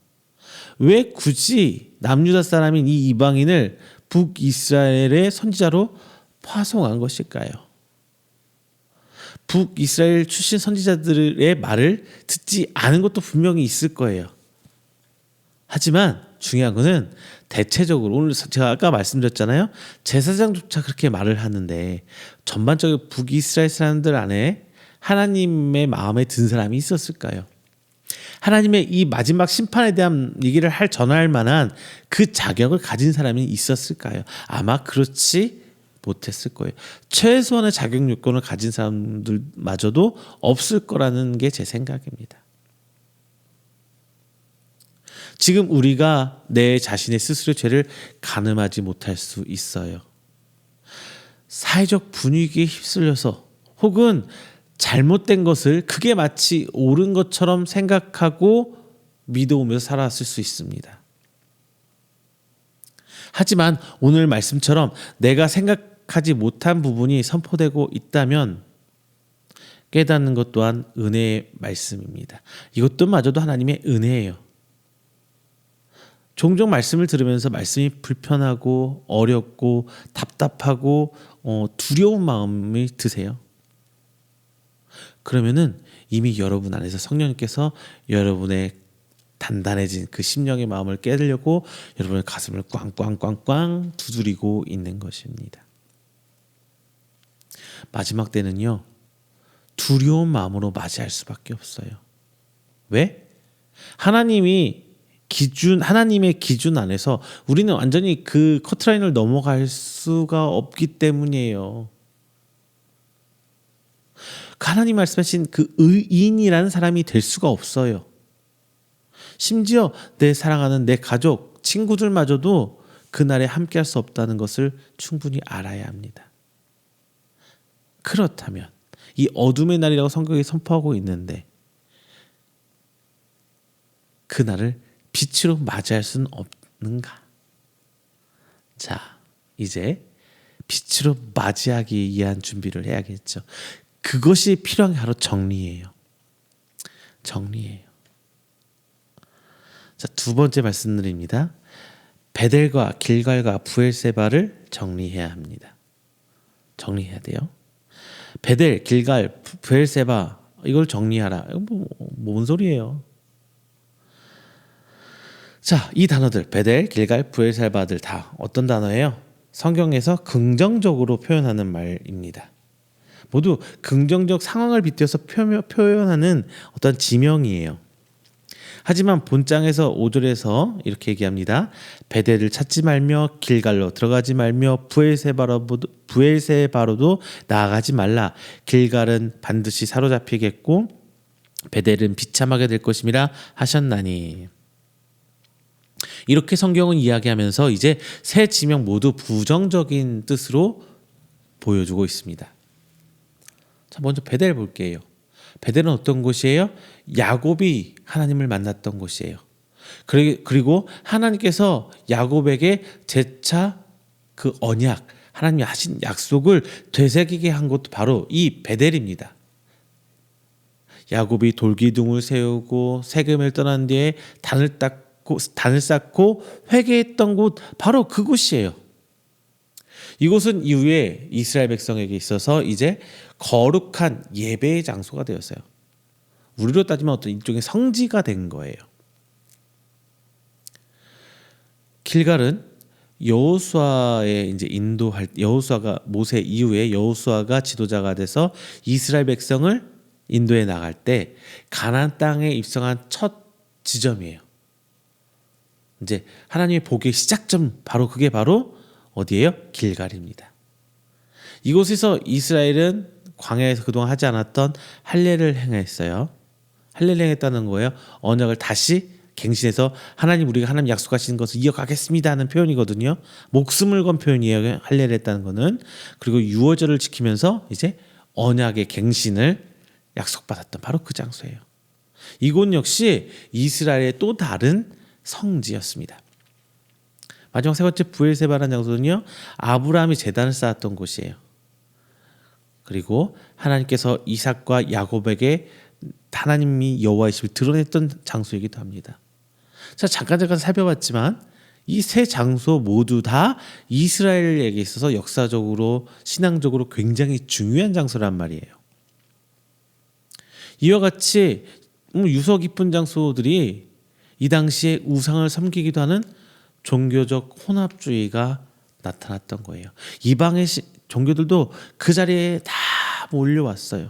왜 굳이 남유다 사람인 이 이방인을 북이스라엘의 선지자로 파송한 것일까요? 북이스라엘 출신 선지자들의 말을 듣지 않은 것도 분명히 있을 거예요. 하지만 중요한 것은 대체적으로 오늘 제가 아까 말씀드렸잖아요. 제사장조차 그렇게 말을 하는데 전반적으로 북이스라엘 사람들 안에 하나님의 마음에 든 사람이 있었을까요? 하나님의 이 마지막 심판에 대한 얘기를 전할 만한 그 자격을 가진 사람이 있었을까요? 아마 그렇지 못했을 거예요. 최소한의 자격 요건을 가진 사람들마저도 없을 거라는 게 제 생각입니다. 지금 우리가 내 자신의 스스로의 죄를 가늠하지 못할 수 있어요. 사회적 분위기에 휩쓸려서 혹은 잘못된 것을 그게 마치 옳은 것처럼 생각하고 믿어오면서 살아왔을 수 있습니다. 하지만 오늘 말씀처럼 내가 생각하지 못한 부분이 선포되고 있다면 깨닫는 것 또한 은혜의 말씀입니다. 이것도 마저도 하나님의 은혜예요. 종종 말씀을 들으면서 말씀이 불편하고 어렵고 답답하고 두려운 마음이 드세요. 그러면은 이미 여러분 안에서 성령님께서 여러분의 단단해진 그 심령의 마음을 깨달으려고 여러분의 가슴을 꽝꽝꽝꽝 두드리고 있는 것입니다. 마지막 때는요, 두려운 마음으로 맞이할 수밖에 없어요. 왜? 하나님의 기준 안에서 우리는 완전히 그 커트라인을 넘어갈 수가 없기 때문이에요. 하나님 말씀하신 그 의인이라는 사람이 될 수가 없어요. 심지어 내 사랑하는 내 가족, 친구들마저도 그날에 함께할 수 없다는 것을 충분히 알아야 합니다. 그렇다면 이 어둠의 날이라고 성경이 선포하고 있는데 그날을 빛으로 맞이할 수는 없는가? 자, 이제 빛으로 맞이하기 위한 준비를 해야겠죠. 그것이 필요한 게 바로 정리예요. 정리예요. 자, 두 번째 말씀드립니다. 베델과 길갈과 부엘세바를 정리해야 합니다. 정리해야 돼요. 베델, 길갈, 부엘세바 이걸 정리하라. 이거 뭔 소리예요? 자, 이 단어들 베델, 길갈, 부엘세바들 다 어떤 단어예요? 성경에서 긍정적으로 표현하는 말입니다. 모두 긍정적 상황을 빗대어서 표현하는 어떤 지명이에요. 하지만 본장에서 5절에서 이렇게 얘기합니다. 베델을 찾지 말며 길갈로 들어가지 말며 부엘세바로도 나아가지 말라. 길갈은 반드시 사로잡히겠고 베델은 비참하게 될 것임이라 하셨나니. 이렇게 성경은 이야기하면서 이제 세 지명 모두 부정적인 뜻으로 보여주고 있습니다. 자, 먼저 베델 볼게요. 베델은 어떤 곳이에요? 야곱이 하나님을 만났던 곳이에요. 그리고 하나님께서 야곱에게 재차 그 언약, 하나님이 하신 약속을 되새기게 한 것도 바로 이 베델입니다. 야곱이 돌기둥을 세우고 세겜을 떠난 뒤에 단을 쌓고 회개했던 곳, 바로 그곳이에요. 이곳은 이후에 이스라엘 백성에게 있어서 이제 거룩한 예배의 장소가 되었어요. 우리로 따지면 어떤 일종의 성지가 된 거예요. 길갈은 여호수아의 이제 여호수아가 모세 이후에 여호수아가 지도자가 돼서 이스라엘 백성을 인도에 나갈 때 가나안 땅에 입성한 첫 지점이에요. 이제 하나님의 복의 시작점, 그게 바로 어디예요? 길갈입니다. 이곳에서 이스라엘은 광야에서 그동안 하지 않았던 할례를 행했어요. 할례를 행했다는 거예요. 언약을 다시 갱신해서 우리가 하나님 약속하신 것을 이어가겠습니다 하는 표현이거든요. 목숨을 건 표현이에요. 할례를 했다는 거는. 그리고 유월절을 지키면서 이제 언약의 갱신을 약속받았던 바로 그 장소예요. 이곳 역시 이스라엘의 또 다른 성지였습니다. 마지막 세 번째 부엘세바라는 장소는요, 아브라함이 제단을 쌓았던 곳이에요. 그리고 하나님께서 이삭과 야곱에게 하나님이 여호와의 심을 드러냈던 장소이기도 합니다. 자, 잠깐 살펴봤지만 이 세 장소 모두 다 이스라엘에게 있어서 역사적으로 신앙적으로 굉장히 중요한 장소란 말이에요. 이와 같이 유서 깊은 장소들이 이 당시에 우상을 섬기기도 하는 종교적 혼합주의가 나타났던 거예요. 이방의 종교들도 그 자리에 다 몰려왔어요.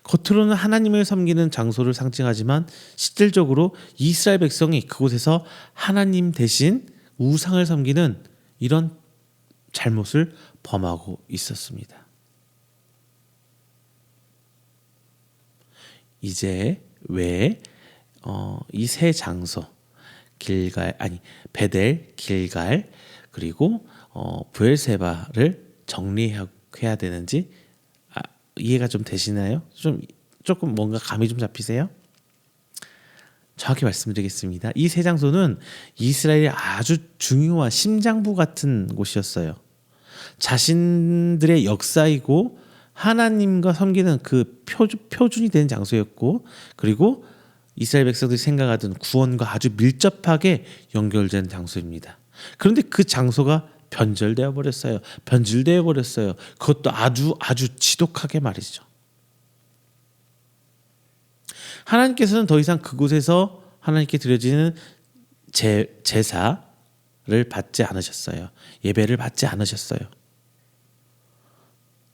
겉으로는 하나님을 섬기는 장소를 상징하지만 실질적으로 이스라엘 백성이 그곳에서 하나님 대신 우상을 섬기는 이런 잘못을 범하고 있었습니다. 이제 왜 이 세 장소 베델, 길갈 그리고 부엘세바를 정리해야 되는지 이해가 좀 되시나요? 조금 뭔가 감이 좀 잡히세요? 정확히 말씀드리겠습니다. 이 세 장소는 이스라엘의 아주 중요한 심장부 같은 곳이었어요. 자신들의 역사이고 하나님과 섬기는 그 표준이 되는 장소였고, 그리고 이스라엘 백성들이 생각하던 구원과 아주 밀접하게 연결된 장소입니다. 그런데 그 장소가 변질되어 버렸어요. 그것도 아주 지독하게 말이죠. 하나님께서는 더 이상 그곳에서 하나님께 드려지는 제사를 받지 않으셨어요. 예배를 받지 않으셨어요.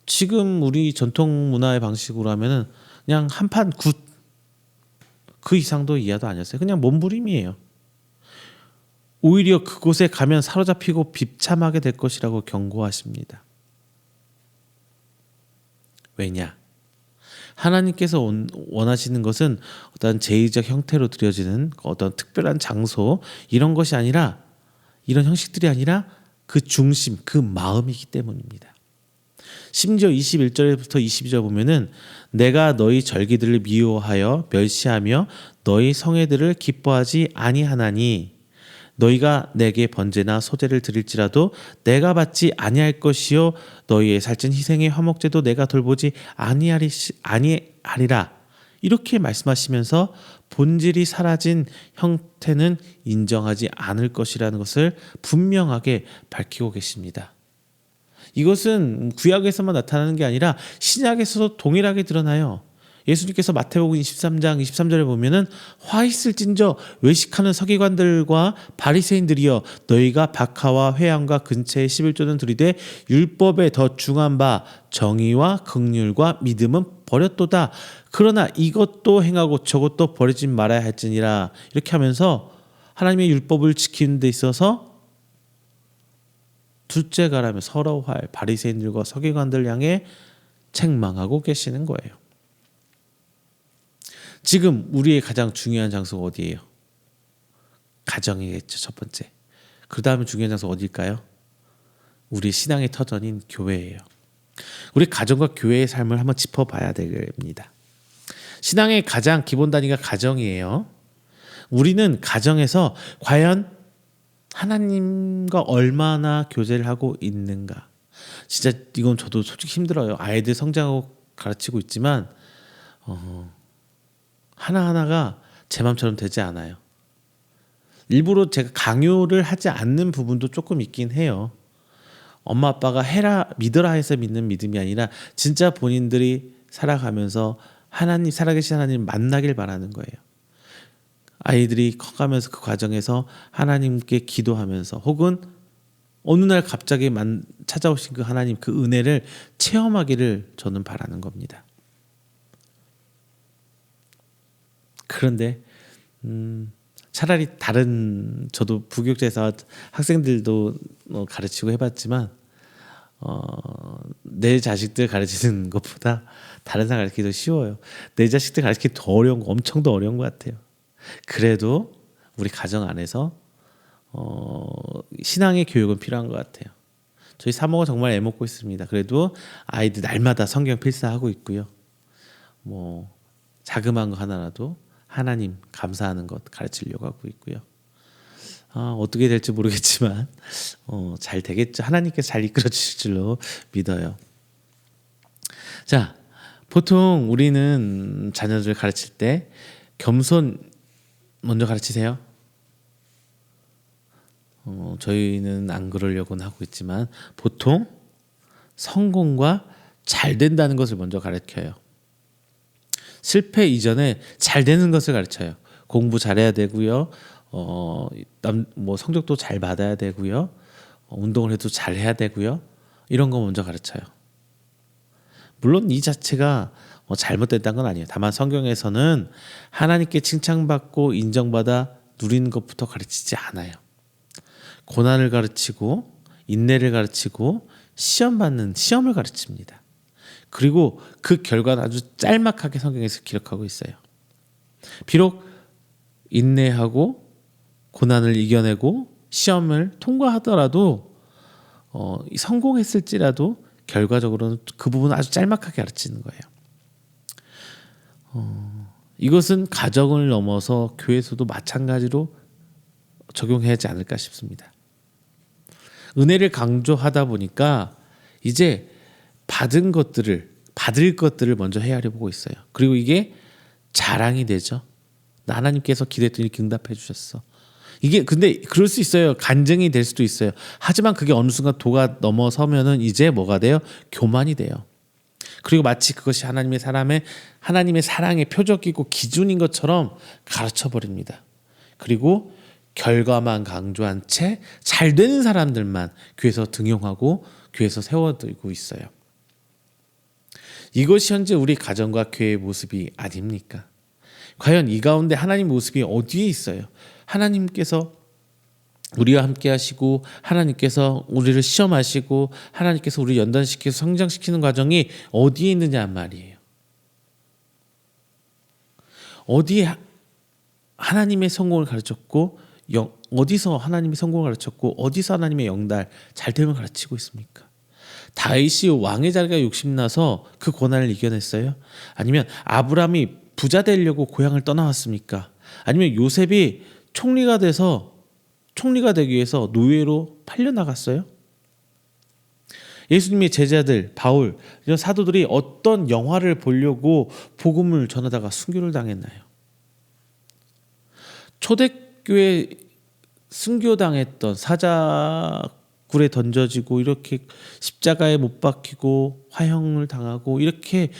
지금 우리 전통 문화의 방식으로 하면은 그냥 한판 굿, 그 이상도 이하도 아니었어요. 그냥 몸부림이에요. 오히려 그곳에 가면 사로잡히고 비참하게 될 것이라고 경고하십니다. 왜냐? 하나님께서 원하시는 것은 어떤 제의적 형태로 드려지는 어떤 특별한 장소, 이런 것이 아니라, 이런 형식들이 아니라 그 중심, 그 마음이기 때문입니다. 심지어 21절부터 22절 보면은 내가 너희 절기들을 미워하여 멸시하며 너희 성회들을 기뻐하지 아니하나니 너희가 내게 번제나 소제를 드릴지라도 내가 받지 아니할 것이요 너희의 살찐 희생의 화목제도 내가 돌보지 아니하리라. 이렇게 말씀하시면서 본질이 사라진 형태는 인정하지 않을 것이라는 것을 분명하게 밝히고 계십니다. 이것은 구약에서만 나타나는 게 아니라 신약에서도 동일하게 드러나요. 예수님께서 마태복음 23장 23절에 보면은 화 있을진저 외식하는 서기관들과 바리새인들이여 너희가 박하와 회양과 근처에 11조는 들이되 율법에 더 중한 바 정의와 긍휼과 믿음은 버렸도다. 그러나 이것도 행하고 저것도 버리지 말아야 할지니라. 이렇게 하면서 하나님의 율법을 지키는 데 있어서 둘째가라며 서러워할 바리새인들과 서기관들 향해 책망하고 계시는 거예요. 지금 우리의 가장 중요한 장소가 어디예요? 가정이겠죠, 첫 번째. 그 다음에 중요한 장소가 어딜까요? 우리 신앙의 터전인 교회예요. 우리 가정과 교회의 삶을 한번 짚어봐야 됩니다. 신앙의 가장 기본 단위가 가정이에요. 우리는 가정에서 과연 하나님과 얼마나 교제를 하고 있는가. 진짜 이건 저도 솔직히 힘들어요. 아이들 성장하고 가르치고 있지만 하나하나가 제 맘처럼 되지 않아요. 일부러 제가 강요를 하지 않는 부분도 조금 있긴 해요. 엄마 아빠가 해라 믿어라 해서 믿는 믿음이 아니라 진짜 본인들이 살아가면서 하나님 살아계신 하나님 만나길 바라는 거예요. 아이들이 커가면서 그 과정에서 하나님께 기도하면서 혹은 어느 날 갑자기 찾아오신 그 하나님 그 은혜를 체험하기를 저는 바라는 겁니다. 그런데 차라리 다른 저도 부교육자에서 학생들도 가르치고 해봤지만 내 자식들 가르치는 것보다 다른 사람 가르치기 더 쉬워요. 내 자식들 가르치기 더 어려운 거 엄청 더 어려운 것 같아요. 그래도 우리 가정 안에서 신앙의 교육은 필요한 것 같아요. 저희 사모가 정말 애먹고 있습니다. 그래도 아이들 날마다 성경 필사하고 있고요. 뭐 자그마한 거 하나라도 하나님 감사하는 것 가르치려고 하고 있고요. 어떻게 될지 모르겠지만 잘 되겠죠. 하나님께서 잘 이끌어 주실 줄로 믿어요. 자, 보통 우리는 자녀들 가르칠 때 겸손 먼저 가르치세요. 저희는 안 그러려고는 하고 있지만 보통 성공과 잘 된다는 것을 먼저 가르쳐요. 실패 이전에 잘 되는 것을 가르쳐요. 공부 잘해야 되고요. 뭐 성적도 잘 받아야 되고요. 운동을 해도 잘 해야 되고요. 이런 거 먼저 가르쳐요. 물론 이 자체가 잘못됐다는 건 아니에요. 다만 성경에서는 하나님께 칭찬받고 인정받아 누리는 것부터 가르치지 않아요. 고난을 가르치고 인내를 가르치고 시험을 가르칩니다. 그리고 그 결과는 아주 짤막하게 성경에서 기록하고 있어요. 비록 인내하고 고난을 이겨내고 시험을 통과하더라도 성공했을지라도 결과적으로는 그 부분은 아주 짤막하게 가르치는 거예요. 이것은 가정을 넘어서 교회에서도 마찬가지로 적용해야 하지 않을까 싶습니다. 은혜를 강조하다 보니까 이제 받을 것들을 먼저 헤아려 보고 있어요. 그리고 이게 자랑이 되죠. 나 하나님께서 기도했더니 응답해 주셨어. 이게 근데 그럴 수 있어요. 간증이 될 수도 있어요. 하지만 그게 어느 순간 도가 넘어서면은 이제 뭐가 돼요? 교만이 돼요. 그리고 마치 그것이 하나님의 사랑의 표적이고 기준인 것처럼 가르쳐 버립니다. 그리고 결과만 강조한 채 잘 되는 사람들만 교회에서 등용하고 교회에서 세워두고 있어요. 이것이 현재 우리 가정과 교회의 모습이 아닙니까? 과연 이 가운데 하나님 모습이 어디에 있어요? 하나님께서 우리와 함께 하시고 하나님께서 우리를 시험하시고 하나님께서 우리를 연단시켜서 성장시키는 과정이 어디에 있느냐 말이에요. 어디에 하나님의 성공을 가르쳤고 어디서 하나님의 성공을 가르쳤고 어디서 하나님의 영달 잘됨을 가르치고 있습니까? 다윗이 왕의 자리가 욕심나서 그 고난을 이겨냈어요? 아니면 아브라함이 부자 되려고 고향을 떠나왔습니까? 아니면 요셉이 총리가 되기 위해서 노예로 팔려나갔어요? 예수님의 제자들 바울 이런 사도들이 어떤 영화를 보려고 복음을 전하다가 순교를 당했나요? 초대교회 순교당했던 사자굴에 던져지고 이렇게 십자가에 못 박히고 화형을 당하고 이렇게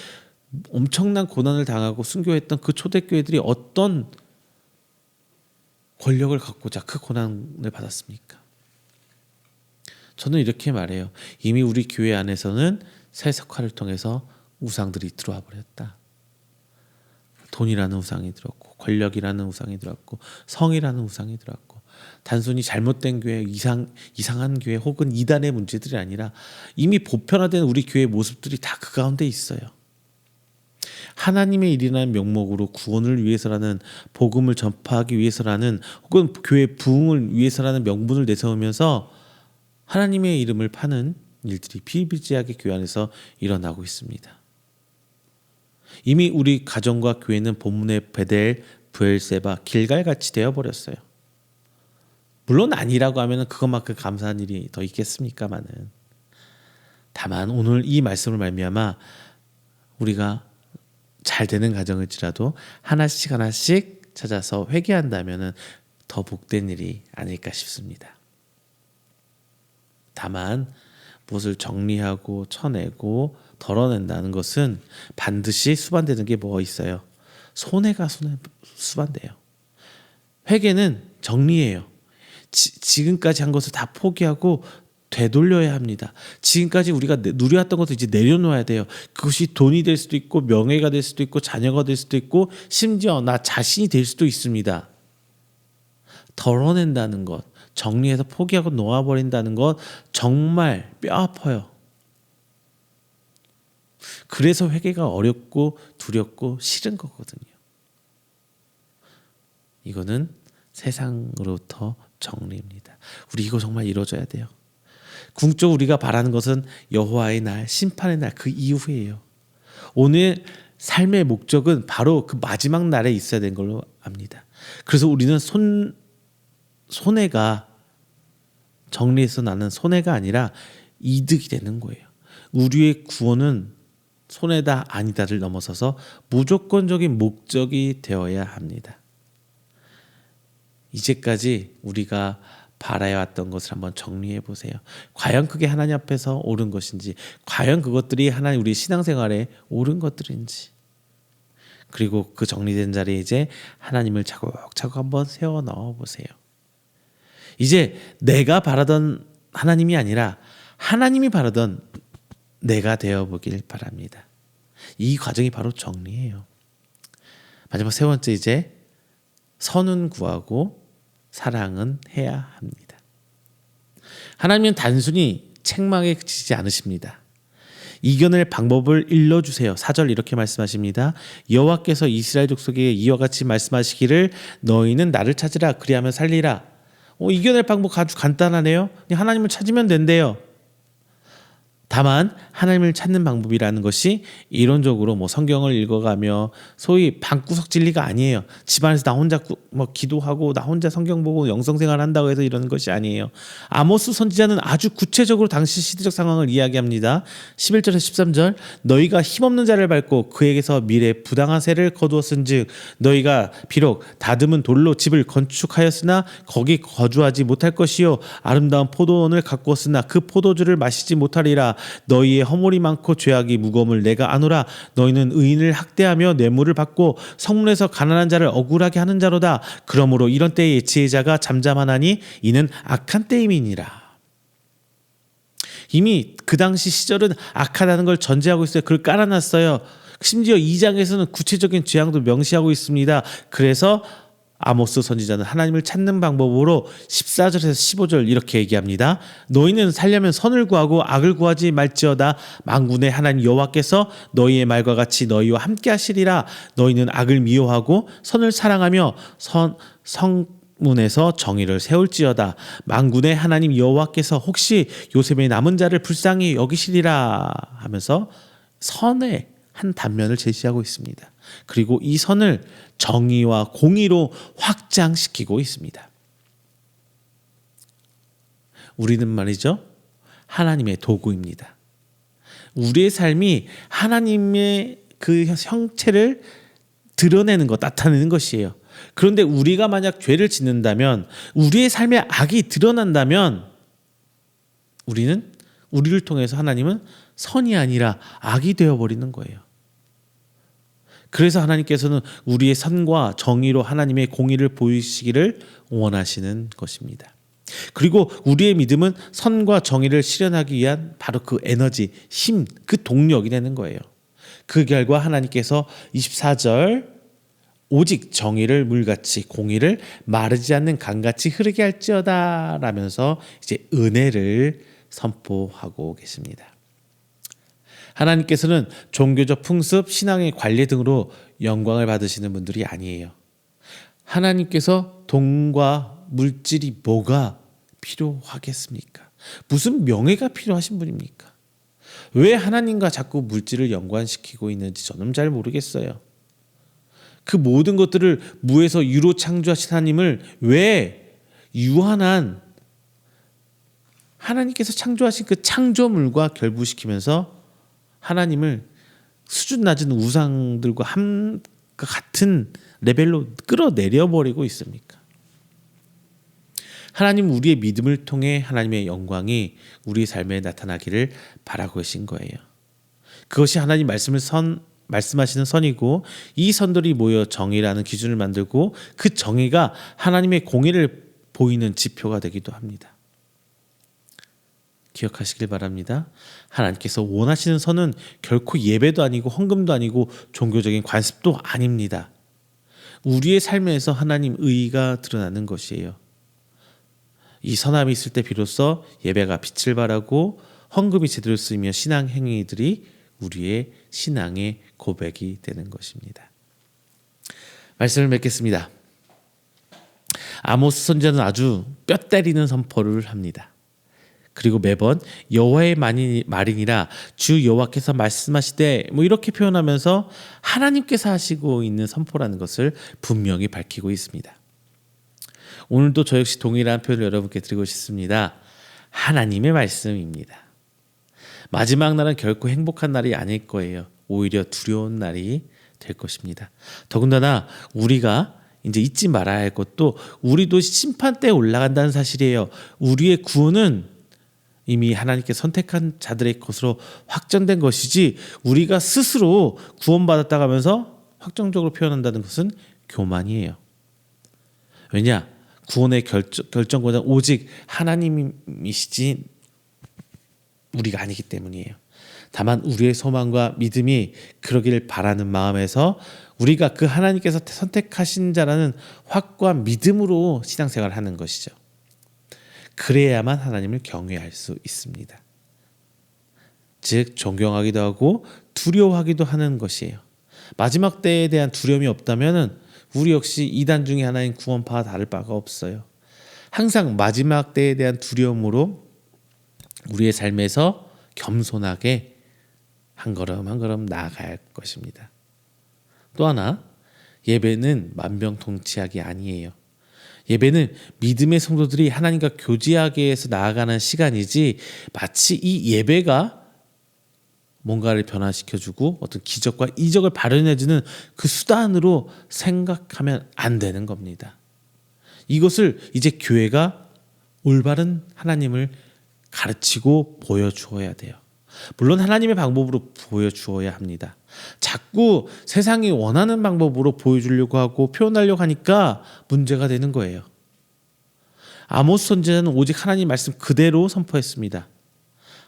엄청난 고난을 당하고 순교했던 그 초대교회들이 어떤 권력을 갖고자 그 고난을 받았습니까? 저는 이렇게 말해요. 이미 우리 교회 안에서는 세속화를 통해서 우상들이 들어와 버렸다. 돈이라는 우상이 들었고, 권력이라는 우상이 들었고, 성이라는 우상이 들었고, 단순히 잘못된 교회, 이상한 교회 혹은 이단의 문제들이 아니라 이미 보편화된 우리 교회의 모습들이 다 그 가운데 있어요. 하나님의 일이라는 명목으로 구원을 위해서라는, 복음을 전파하기 위해서라는, 혹은 교회 부흥을 위해서라는 명분을 내세우면서 하나님의 이름을 파는 일들이 비일비재하게 교회 안에서 일어나고 있습니다. 이미 우리 가정과 교회는 본문의 베델, 브엘세바, 길갈같이 되어버렸어요. 물론 아니라고 하면 그것만큼 감사한 일이 더 있겠습니까마는. 다만 오늘 이 말씀을 말미암아 우리가 잘 되는 가정일지라도 하나씩 하나씩 찾아서 회개한다면 더 복된 일이 아닐까 싶습니다. 다만 무엇을 정리하고 쳐내고 덜어낸다는 것은 반드시 수반되는 게 뭐 있어요? 손해가 수반돼요. 회개는 정리예요. 지금까지 한 것을 다 포기하고 되돌려야 합니다. 지금까지 우리가 누려왔던 것을 이제 내려놓아야 돼요. 그것이 돈이 될 수도 있고, 명예가 될 수도 있고, 자녀가 될 수도 있고, 심지어 나 자신이 될 수도 있습니다. 덜어낸다는 것, 정리해서 포기하고 놓아버린다는 것, 정말 뼈아파요. 그래서 회개가 어렵고 두렵고 싫은 거거든요. 이거는 세상으로부터 정리입니다. 우리 이거 정말 이루어져야 돼요. 궁극적으로 우리가 바라는 것은 여호와의 날, 심판의 날, 그 이후에요. 오늘 삶의 목적은 바로 그 마지막 날에 있어야 되는 걸로 압니다. 그래서 우리는 손해가, 정리해서 나는 손해가 아니라 이득이 되는 거예요. 우리의 구원은 손해다 아니다를 넘어서서 무조건적인 목적이 되어야 합니다. 이제까지 우리가 바라해왔던 것을 한번 정리해 보세요. 과연 그게 하나님 앞에서 옳은 것인지, 과연 그것들이 하나님 우리 신앙생활에 옳은 것들인지, 그리고 그 정리된 자리에 이제 하나님을 차곡차곡 한번 세워 넣어 보세요. 이제 내가 바라던 하나님이 아니라 하나님이 바라던 내가 되어보길 바랍니다. 이 과정이 바로 정리예요. 마지막 세 번째, 이제 선은 구하고 사랑은 해야 합니다. 하나님은 단순히 책망에 그치지 않으십니다. 이겨낼 방법을 일러주세요. 4절 이렇게 말씀하십니다. 여호와께서 이스라엘 족속에게 이와 같이 말씀하시기를 너희는 나를 찾으라 그리하면 살리라. 이겨낼 방법 아주 간단하네요. 하나님을 찾으면 된대요. 다만 하나님을 찾는 방법이라는 것이 이론적으로 성경을 읽어가며 소위 방구석 진리가 아니에요. 집안에서 나 혼자 기도하고 나 혼자 성경 보고 영성생활 한다고 해서 이러는 것이 아니에요. 아모스 선지자는 아주 구체적으로 당시 시대적 상황을 이야기합니다. 11절에서 13절 너희가 힘없는 자를 밟고 그에게서 미래의 부당한 세를 거두었은즉 너희가 비록 다듬은 돌로 집을 건축하였으나 거기 거주하지 못할 것이요 아름다운 포도원을 가꾸었으나 그 포도주를 마시지 못하리라. 너희의 허물이 많고 죄악이 무거움을 내가 아노라. 너희는 의인을 학대하며 뇌물을 받고 성문에서 가난한 자를 억울하게 하는 자로다. 그러므로 이런 때에 지혜자가 잠잠하나니 이는 악한 때임이니라. 이미 그 당시 시절은 악하다는 걸 전제하고 있어요. 그걸 깔아놨어요. 심지어 2장에서는 구체적인 죄악도 명시하고 있습니다. 그래서 아모스 선지자는 하나님을 찾는 방법으로 14절에서 15절 이렇게 얘기합니다. 너희는 살려면 선을 구하고 악을 구하지 말지어다. 만군의 하나님 여호와께서 너희의 말과 같이 너희와 함께 하시리라. 너희는 악을 미워하고 선을 사랑하며 성문에서 정의를 세울지어다. 만군의 하나님 여호와께서 혹시 요셉의 남은 자를 불쌍히 여기시리라 하면서 선의 한 단면을 제시하고 있습니다. 그리고 이 선을 정의와 공의로 확장시키고 있습니다. 우리는 말이죠, 하나님의 도구입니다. 우리의 삶이 하나님의 그 형체를 드러내는 것, 나타내는 것이에요. 그런데 우리가 만약 죄를 짓는다면, 우리의 삶에 악이 드러난다면 우리를 통해서 하나님은 선이 아니라 악이 되어버리는 거예요. 그래서 하나님께서는 우리의 선과 정의로 하나님의 공의를 보이시기를 원하시는 것입니다. 그리고 우리의 믿음은 선과 정의를 실현하기 위한 바로 그 에너지, 힘, 그 동력이 되는 거예요. 그 결과 하나님께서 24절 오직 정의를 물같이 공의를 마르지 않는 강같이 흐르게 할지어다 라면서 이제 은혜를 선포하고 계십니다. 하나님께서는 종교적 풍습, 신앙의 관례 등으로 영광을 받으시는 분들이 아니에요. 하나님께서 돈과 물질이 뭐가 필요하겠습니까? 무슨 명예가 필요하신 분입니까? 왜 하나님과 자꾸 물질을 연관시키고 있는지 저는 잘 모르겠어요. 그 모든 것들을 무에서 유로 창조하신 하나님을 왜 유한한 하나님께서 창조하신 그 창조물과 결부시키면서 하나님을 수준 낮은 우상들과 같은 레벨로 끌어내려 버리고 있습니까? 하나님 우리의 믿음을 통해 하나님의 영광이 우리 삶에 나타나기를 바라고 계신 거예요. 그것이 하나님 말씀하시는 선이고 이 선들이 모여 정의라는 기준을 만들고 그 정의가 하나님의 공의를 보이는 지표가 되기도 합니다. 기억하시길 바랍니다. 하나님께서 원하시는 선은 결코 예배도 아니고 헌금도 아니고 종교적인 관습도 아닙니다. 우리의 삶에서 하나님 의의가 드러나는 것이에요. 이 선함이 있을 때 비로소 예배가 빛을 발하고 헌금이 제대로 쓰이며 신앙 행위들이 우리의 신앙의 고백이 되는 것입니다. 말씀을 맺겠습니다. 아모스 선지자는 아주 뼈 때리는 선포를 합니다. 그리고 매번 여호와의 말이니라 주 여호와께서 말씀하시되 이렇게 표현하면서 하나님께서 하시고 있는 선포라는 것을 분명히 밝히고 있습니다. 오늘도 저 역시 동일한 표현을 여러분께 드리고 싶습니다. 하나님의 말씀입니다. 마지막 날은 결코 행복한 날이 아닐 거예요. 오히려 두려운 날이 될 것입니다. 더군다나 우리가 이제 잊지 말아야 할 것도 우리도 심판대에 올라간다는 사실이에요. 우리의 구원은 이미 하나님께 선택한 자들의 것으로 확정된 것이지 우리가 스스로 구원받았다고 하면서 확정적으로 표현한다는 것은 교만이에요. 왜냐? 구원의 결정권은 오직 하나님이시지 우리가 아니기 때문이에요. 다만 우리의 소망과 믿음이 그러기를 바라는 마음에서 우리가 그 하나님께서 선택하신 자라는 확고한 믿음으로 신앙생활을 하는 것이죠. 그래야만 하나님을 경외할 수 있습니다. 즉 존경하기도 하고 두려워하기도 하는 것이에요. 마지막 때에 대한 두려움이 없다면 우리 역시 이단 중에 하나인 구원파와 다를 바가 없어요. 항상 마지막 때에 대한 두려움으로 우리의 삶에서 겸손하게 한 걸음 한 걸음 나아가야 할 것입니다. 또 하나, 예배는 만병통치약이 아니에요. 예배는 믿음의 성도들이 하나님과 교제하기 위해서 나아가는 시간이지 마치 이 예배가 뭔가를 변화시켜주고 어떤 기적과 이적을 발현해주는 그 수단으로 생각하면 안 되는 겁니다. 이것을 이제 교회가 올바른 하나님을 가르치고 보여주어야 돼요. 물론 하나님의 방법으로 보여주어야 합니다. 자꾸 세상이 원하는 방법으로 보여주려고 하고 표현하려고 하니까 문제가 되는 거예요. 아모스 선지자는 오직 하나님 말씀 그대로 선포했습니다.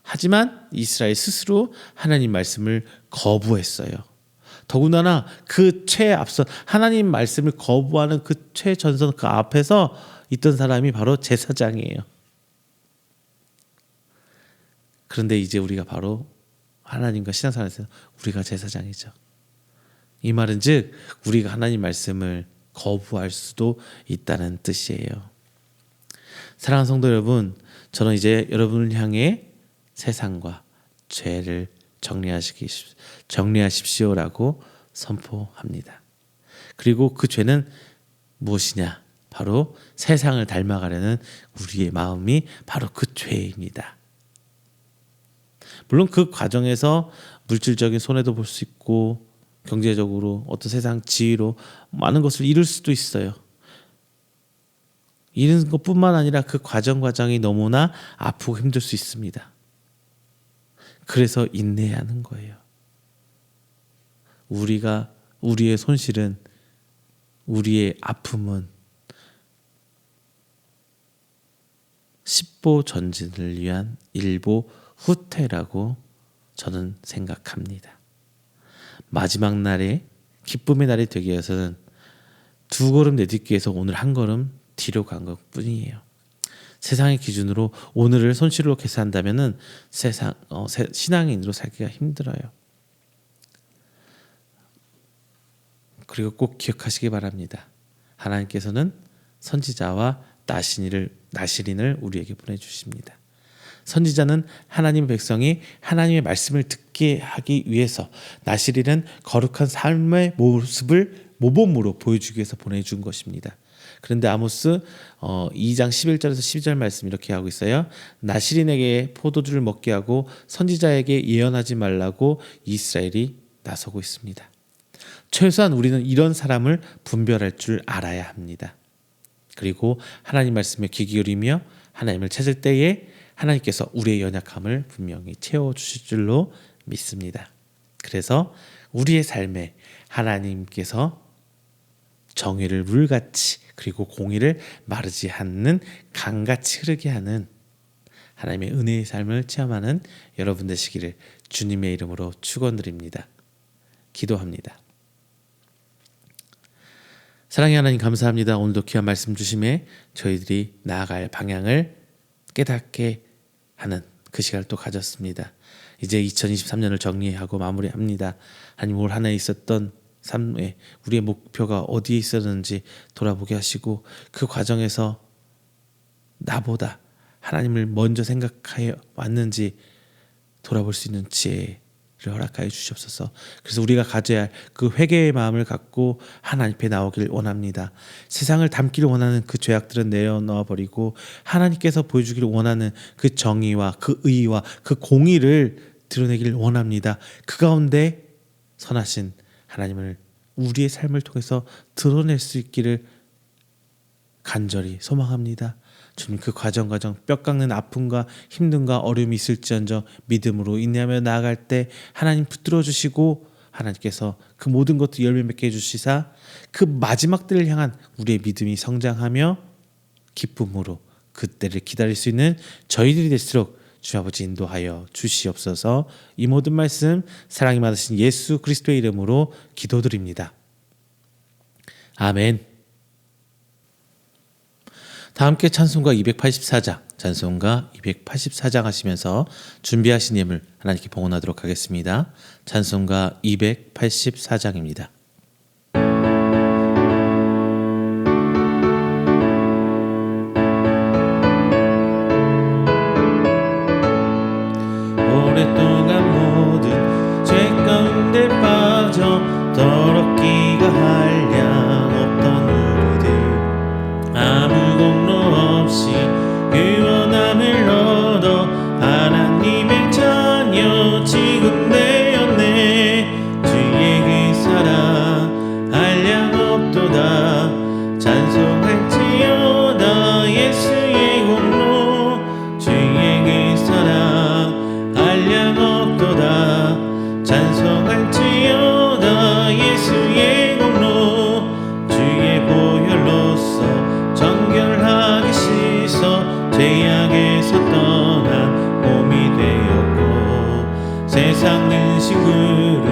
하지만 이스라엘 스스로 하나님 말씀을 거부했어요. 더군다나 그 최앞선 하나님 말씀을 거부하는 그 최전선 그 앞에서 있던 사람이 바로 제사장이에요. 그런데 이제 우리가 바로 하나님과 신앙생활에서 우리가 제사장이죠. 이 말은 즉 우리가 하나님 말씀을 거부할 수도 있다는 뜻이에요. 사랑하는 성도 여러분, 저는 이제 여러분을 향해 세상과 죄를 정리하십시오라고 선포합니다. 그리고 그 죄는 무엇이냐? 바로 세상을 닮아가려는 우리의 마음이 바로 그 죄입니다. 물론 그 과정에서 물질적인 손해도 볼 수 있고 경제적으로 어떤 세상 지위로 많은 것을 잃을 수도 있어요. 잃은 것뿐만 아니라 그 과정이 너무나 아프고 힘들 수 있습니다. 그래서 인내해야 하는 거예요. 우리가 우리의 손실은, 우리의 아픔은 십보 전진을 위한 일보 후퇴라고 저는 생각합니다. 마지막 날에 기쁨의 날이 되기 위해서는 두 걸음 내딛기 위해서 오늘 한 걸음 뒤로 간 것 뿐이에요. 세상의 기준으로 오늘을 손실로 계산한다면은 신앙인으로 살기가 힘들어요. 그리고 꼭 기억하시기 바랍니다. 하나님께서는 선지자와 나시린을 우리에게 보내주십니다. 선지자는 하나님의 백성이 하나님의 말씀을 듣게 하기 위해서, 나시린은 거룩한 삶의 모습을 모범으로 보여주기 위해서 보내준 것입니다. 그런데 아모스 2장 11절에서 12절 말씀 이렇게 하고 있어요. 나시린에게 포도주를 먹게 하고 선지자에게 예언하지 말라고 이스라엘이 나서고 있습니다. 최소한 우리는 이런 사람을 분별할 줄 알아야 합니다. 그리고 하나님 말씀에 귀 기울이며 하나님을 찾을 때에 하나님께서 우리의 연약함을 분명히 채워주실 줄로 믿습니다. 그래서 우리의 삶에 하나님께서 정의를 물같이, 그리고 공의를 마르지 않는 강같이 흐르게 하는 하나님의 은혜의 삶을 체험하는 여러분 되시기를 주님의 이름으로 축원드립니다. 기도합니다. 사랑의 하나님, 감사합니다. 오늘도 귀한 말씀 주심에 저희들이 나아갈 방향을 깨닫게 하는 그 시간을 또 가졌습니다. 이제 2023년을 정리하고 마무리합니다. 하나님, 올 한 해 있었던 삶에 우리의 목표가 어디에 있었는지 돌아보게 하시고, 그 과정에서 나보다 하나님을 먼저 생각하여 왔는지 돌아볼 수 있는 지혜를 허락하여 주시옵소서. 그래서 우리가 가져야 할 그 회개의 마음을 갖고 하나님 앞에 나오길 원합니다. 세상을 닮기를 원하는 그 죄악들은 내어놓아 버리고 하나님께서 보여주기를 원하는 그 정의와 그 의와 그 공의를 드러내기를 원합니다. 그 가운데 선하신 하나님을 우리의 삶을 통해서 드러낼 수 있기를 간절히 소망합니다. 주님, 그 과정 뼈 깎는 아픔과 힘듦과 어려움이 있을지언정 믿음으로 인내하며 나아갈 때 하나님 붙들어 주시고, 하나님께서 그 모든 것들 열매 맺게 해주시사 그 마지막 때를 향한 우리의 믿음이 성장하며 기쁨으로 그때를 기다릴 수 있는 저희들이 될수록 주 아버지 인도하여 주시옵소서. 이 모든 말씀 사랑이 많으신 예수 그리스도의 이름으로 기도드립니다. 아멘. 다 함께 찬송가 284장, 찬송가 284장 하시면서 준비하신 예물 하나님께 봉헌하도록 하겠습니다. 찬송가 284장입니다. 오랫동안 모든 죄 가운데 빠져 더럽기가 한량 없던 우리들, 아무 공로 없이 구원함을 얻어 하나님의 자녀 지금 되었네. 주의 그 사랑 한량 없도다. 찬송할지어다 예수의 공로. 주의 그 사랑 한량 없도다. 찬송할지어다 예수의 공로. 주의 보혈로서 정결하게 씻어 죄악에서 떠난 몸이 되었고, 세상 근심 구름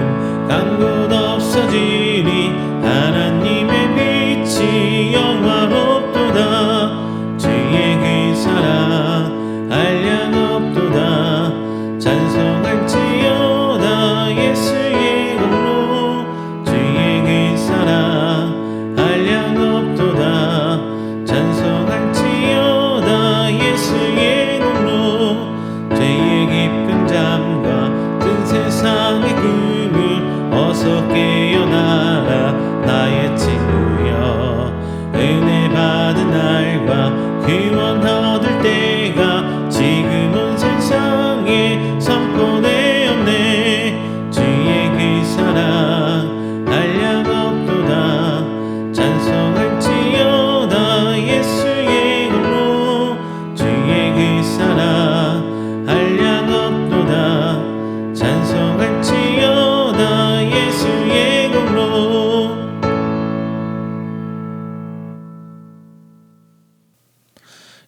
간 곳 없어지니 하나님의 빛이 영화로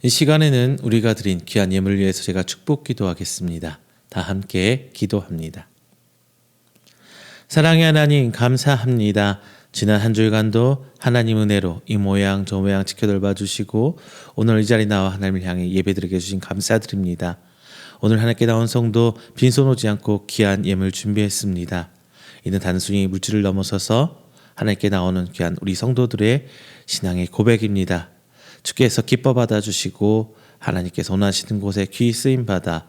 이 시간에는 우리가 드린 귀한 예물을 위해서 제가 축복 기도하겠습니다. 다 함께 기도합니다. 사랑의 하나님, 감사합니다. 지난 한 주간도 하나님 은혜로 이 모양 저 모양 지켜돌봐 주시고 오늘 이 자리 나와 하나님을 향해 예배드리게 해주신 감사드립니다. 오늘 하나님께 나온 성도 빈손 오지 않고 귀한 예물 준비했습니다. 이는 단순히 물질을 넘어서서 하나님께 나오는 귀한 우리 성도들의 신앙의 고백입니다. 주께서 기뻐 받아주시고 하나님께서 원하시는 곳에 귀히 쓰임받아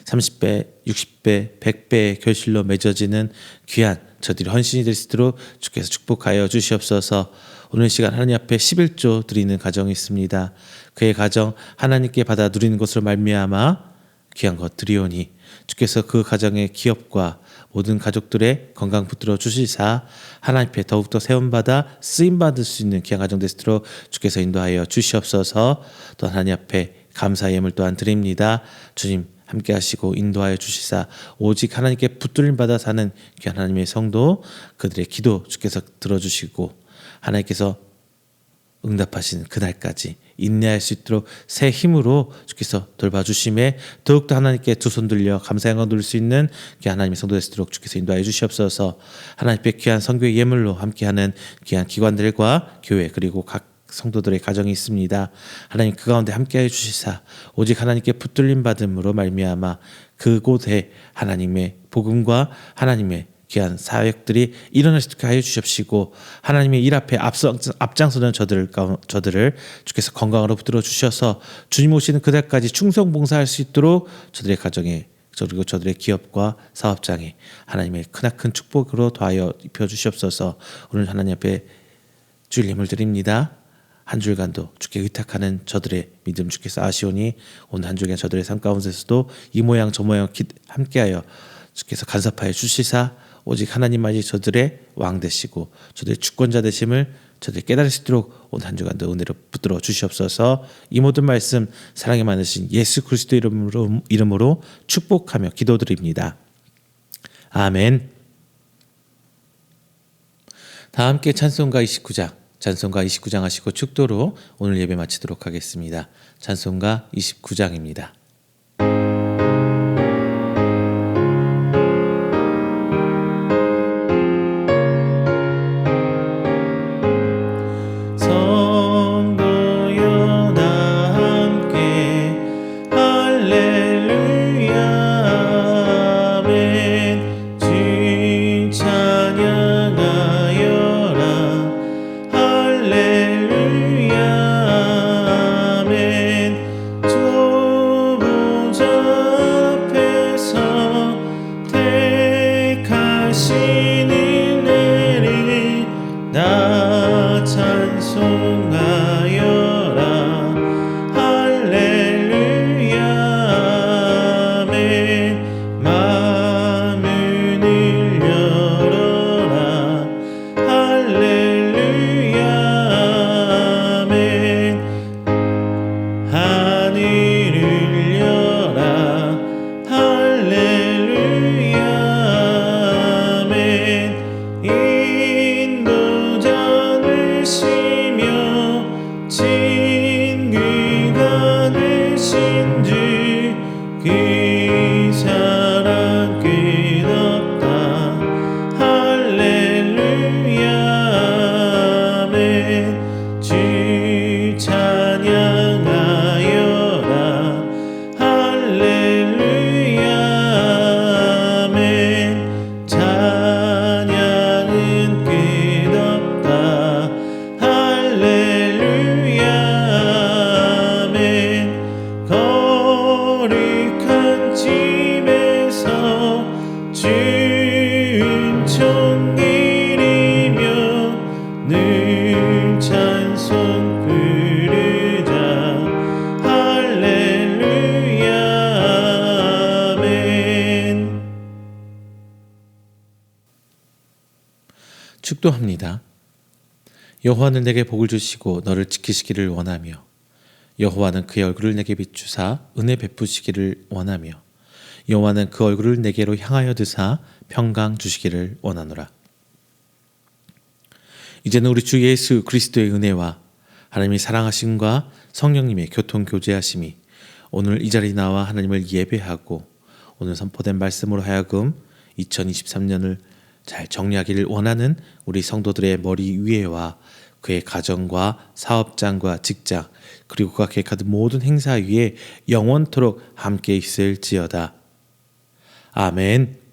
30배, 60배, 100배의 결실로 맺어지는 귀한 저들이 헌신이 될 수 있도록 주께서 축복하여 주시옵소서. 오늘 시간 하나님 앞에 11조 드리는 가정이 있습니다. 그의 가정 하나님께 받아 누리는 것으로 말미암아 귀한 것 드리오니 주께서 그 가정의 기업과 모든 가족들의 건강 붙들어 주시사 하나님 앞에 더욱더 세움받아 쓰임받을 수 있는 귀한 가정 될 수 있도록 주께서 인도하여 주시옵소서. 또 하나님 앞에 감사 예물 또한 드립니다. 주님 함께 하시고 인도하여 주시사 오직 하나님께 붙들림 받아 사는 귀한 하나님의 성도 그들의 기도 주께서 들어주시고 하나님께서 응답하시는 그날까지 인내할 수 있도록 새 힘으로 주께서 돌봐주심에 더욱더 하나님께 두 손 들려 감사 영광 돌릴 수 있는 귀한 하나님의 성도 되시도록 주께서 인도하여 주시옵소서. 하나님의 귀한 선교의 예물로 함께하는 귀한 기관들과 교회 그리고 각 성도들의 가정이 있습니다. 하나님 그 가운데 함께하여 주시사 오직 하나님께 붙들림 받음으로 말미암아 그곳에 하나님의 복음과 하나님의 귀한 사역들이 일어날 수 있게 하여 주십시고 하나님의 일 앞에 앞장서는 저들을 주께서 건강으로 붙들어 주셔서 주님 오시는 그날까지 충성봉사할 수 있도록 저들의 가정에 그리고 저들의 기업과 사업장에 하나님의 크나큰 축복으로 더하여 입혀 주시옵소서. 오늘 하나님 앞에 주일 예물 드립니다. 한 주간도 주께 의탁하는 저들의 믿음 주께서 아시오니 오늘 한 주간 저들의 삶 가운데서도 이 모양 저 모양 함께하여 주께서 간섭하여 주시사 오직 하나님만이 저들의 왕 되시고 저들의 주권자 되심을 저들이 깨달을 수 있도록 오늘 한 주간도 은혜로 붙들어 주시옵소서. 이 모든 말씀 사랑에 많으신 예수 그리스도 이름으로 축복하며 기도드립니다. 아멘. 다 함께 찬송가 29장 하시고 축도로 오늘 예배 마치도록 하겠습니다. 찬송가 29장입니다. 축도합니다. 여호와는 내게 복을 주시고 너를 지키시기를 원하며 여호와는 그의 얼굴을 내게 비추사 은혜 베푸시기를 원하며 여호와는 그 얼굴을 내게로 향하여 드사 평강 주시기를 원하노라. 이제는 우리 주 예수 그리스도의 은혜와 하나님의 사랑하심과 성령님의 교통 교제하심이 오늘 이 자리에 나와 하나님을 예배하고 오늘 선포된 말씀으로 하여금 2023년을 잘 정리하기를 원하는 우리 성도들의 머리 위에와 그의 가정과 사업장과 직장 그리고 그가 계획하는 모든 행사 위에 영원토록 함께 있을지어다. 아멘.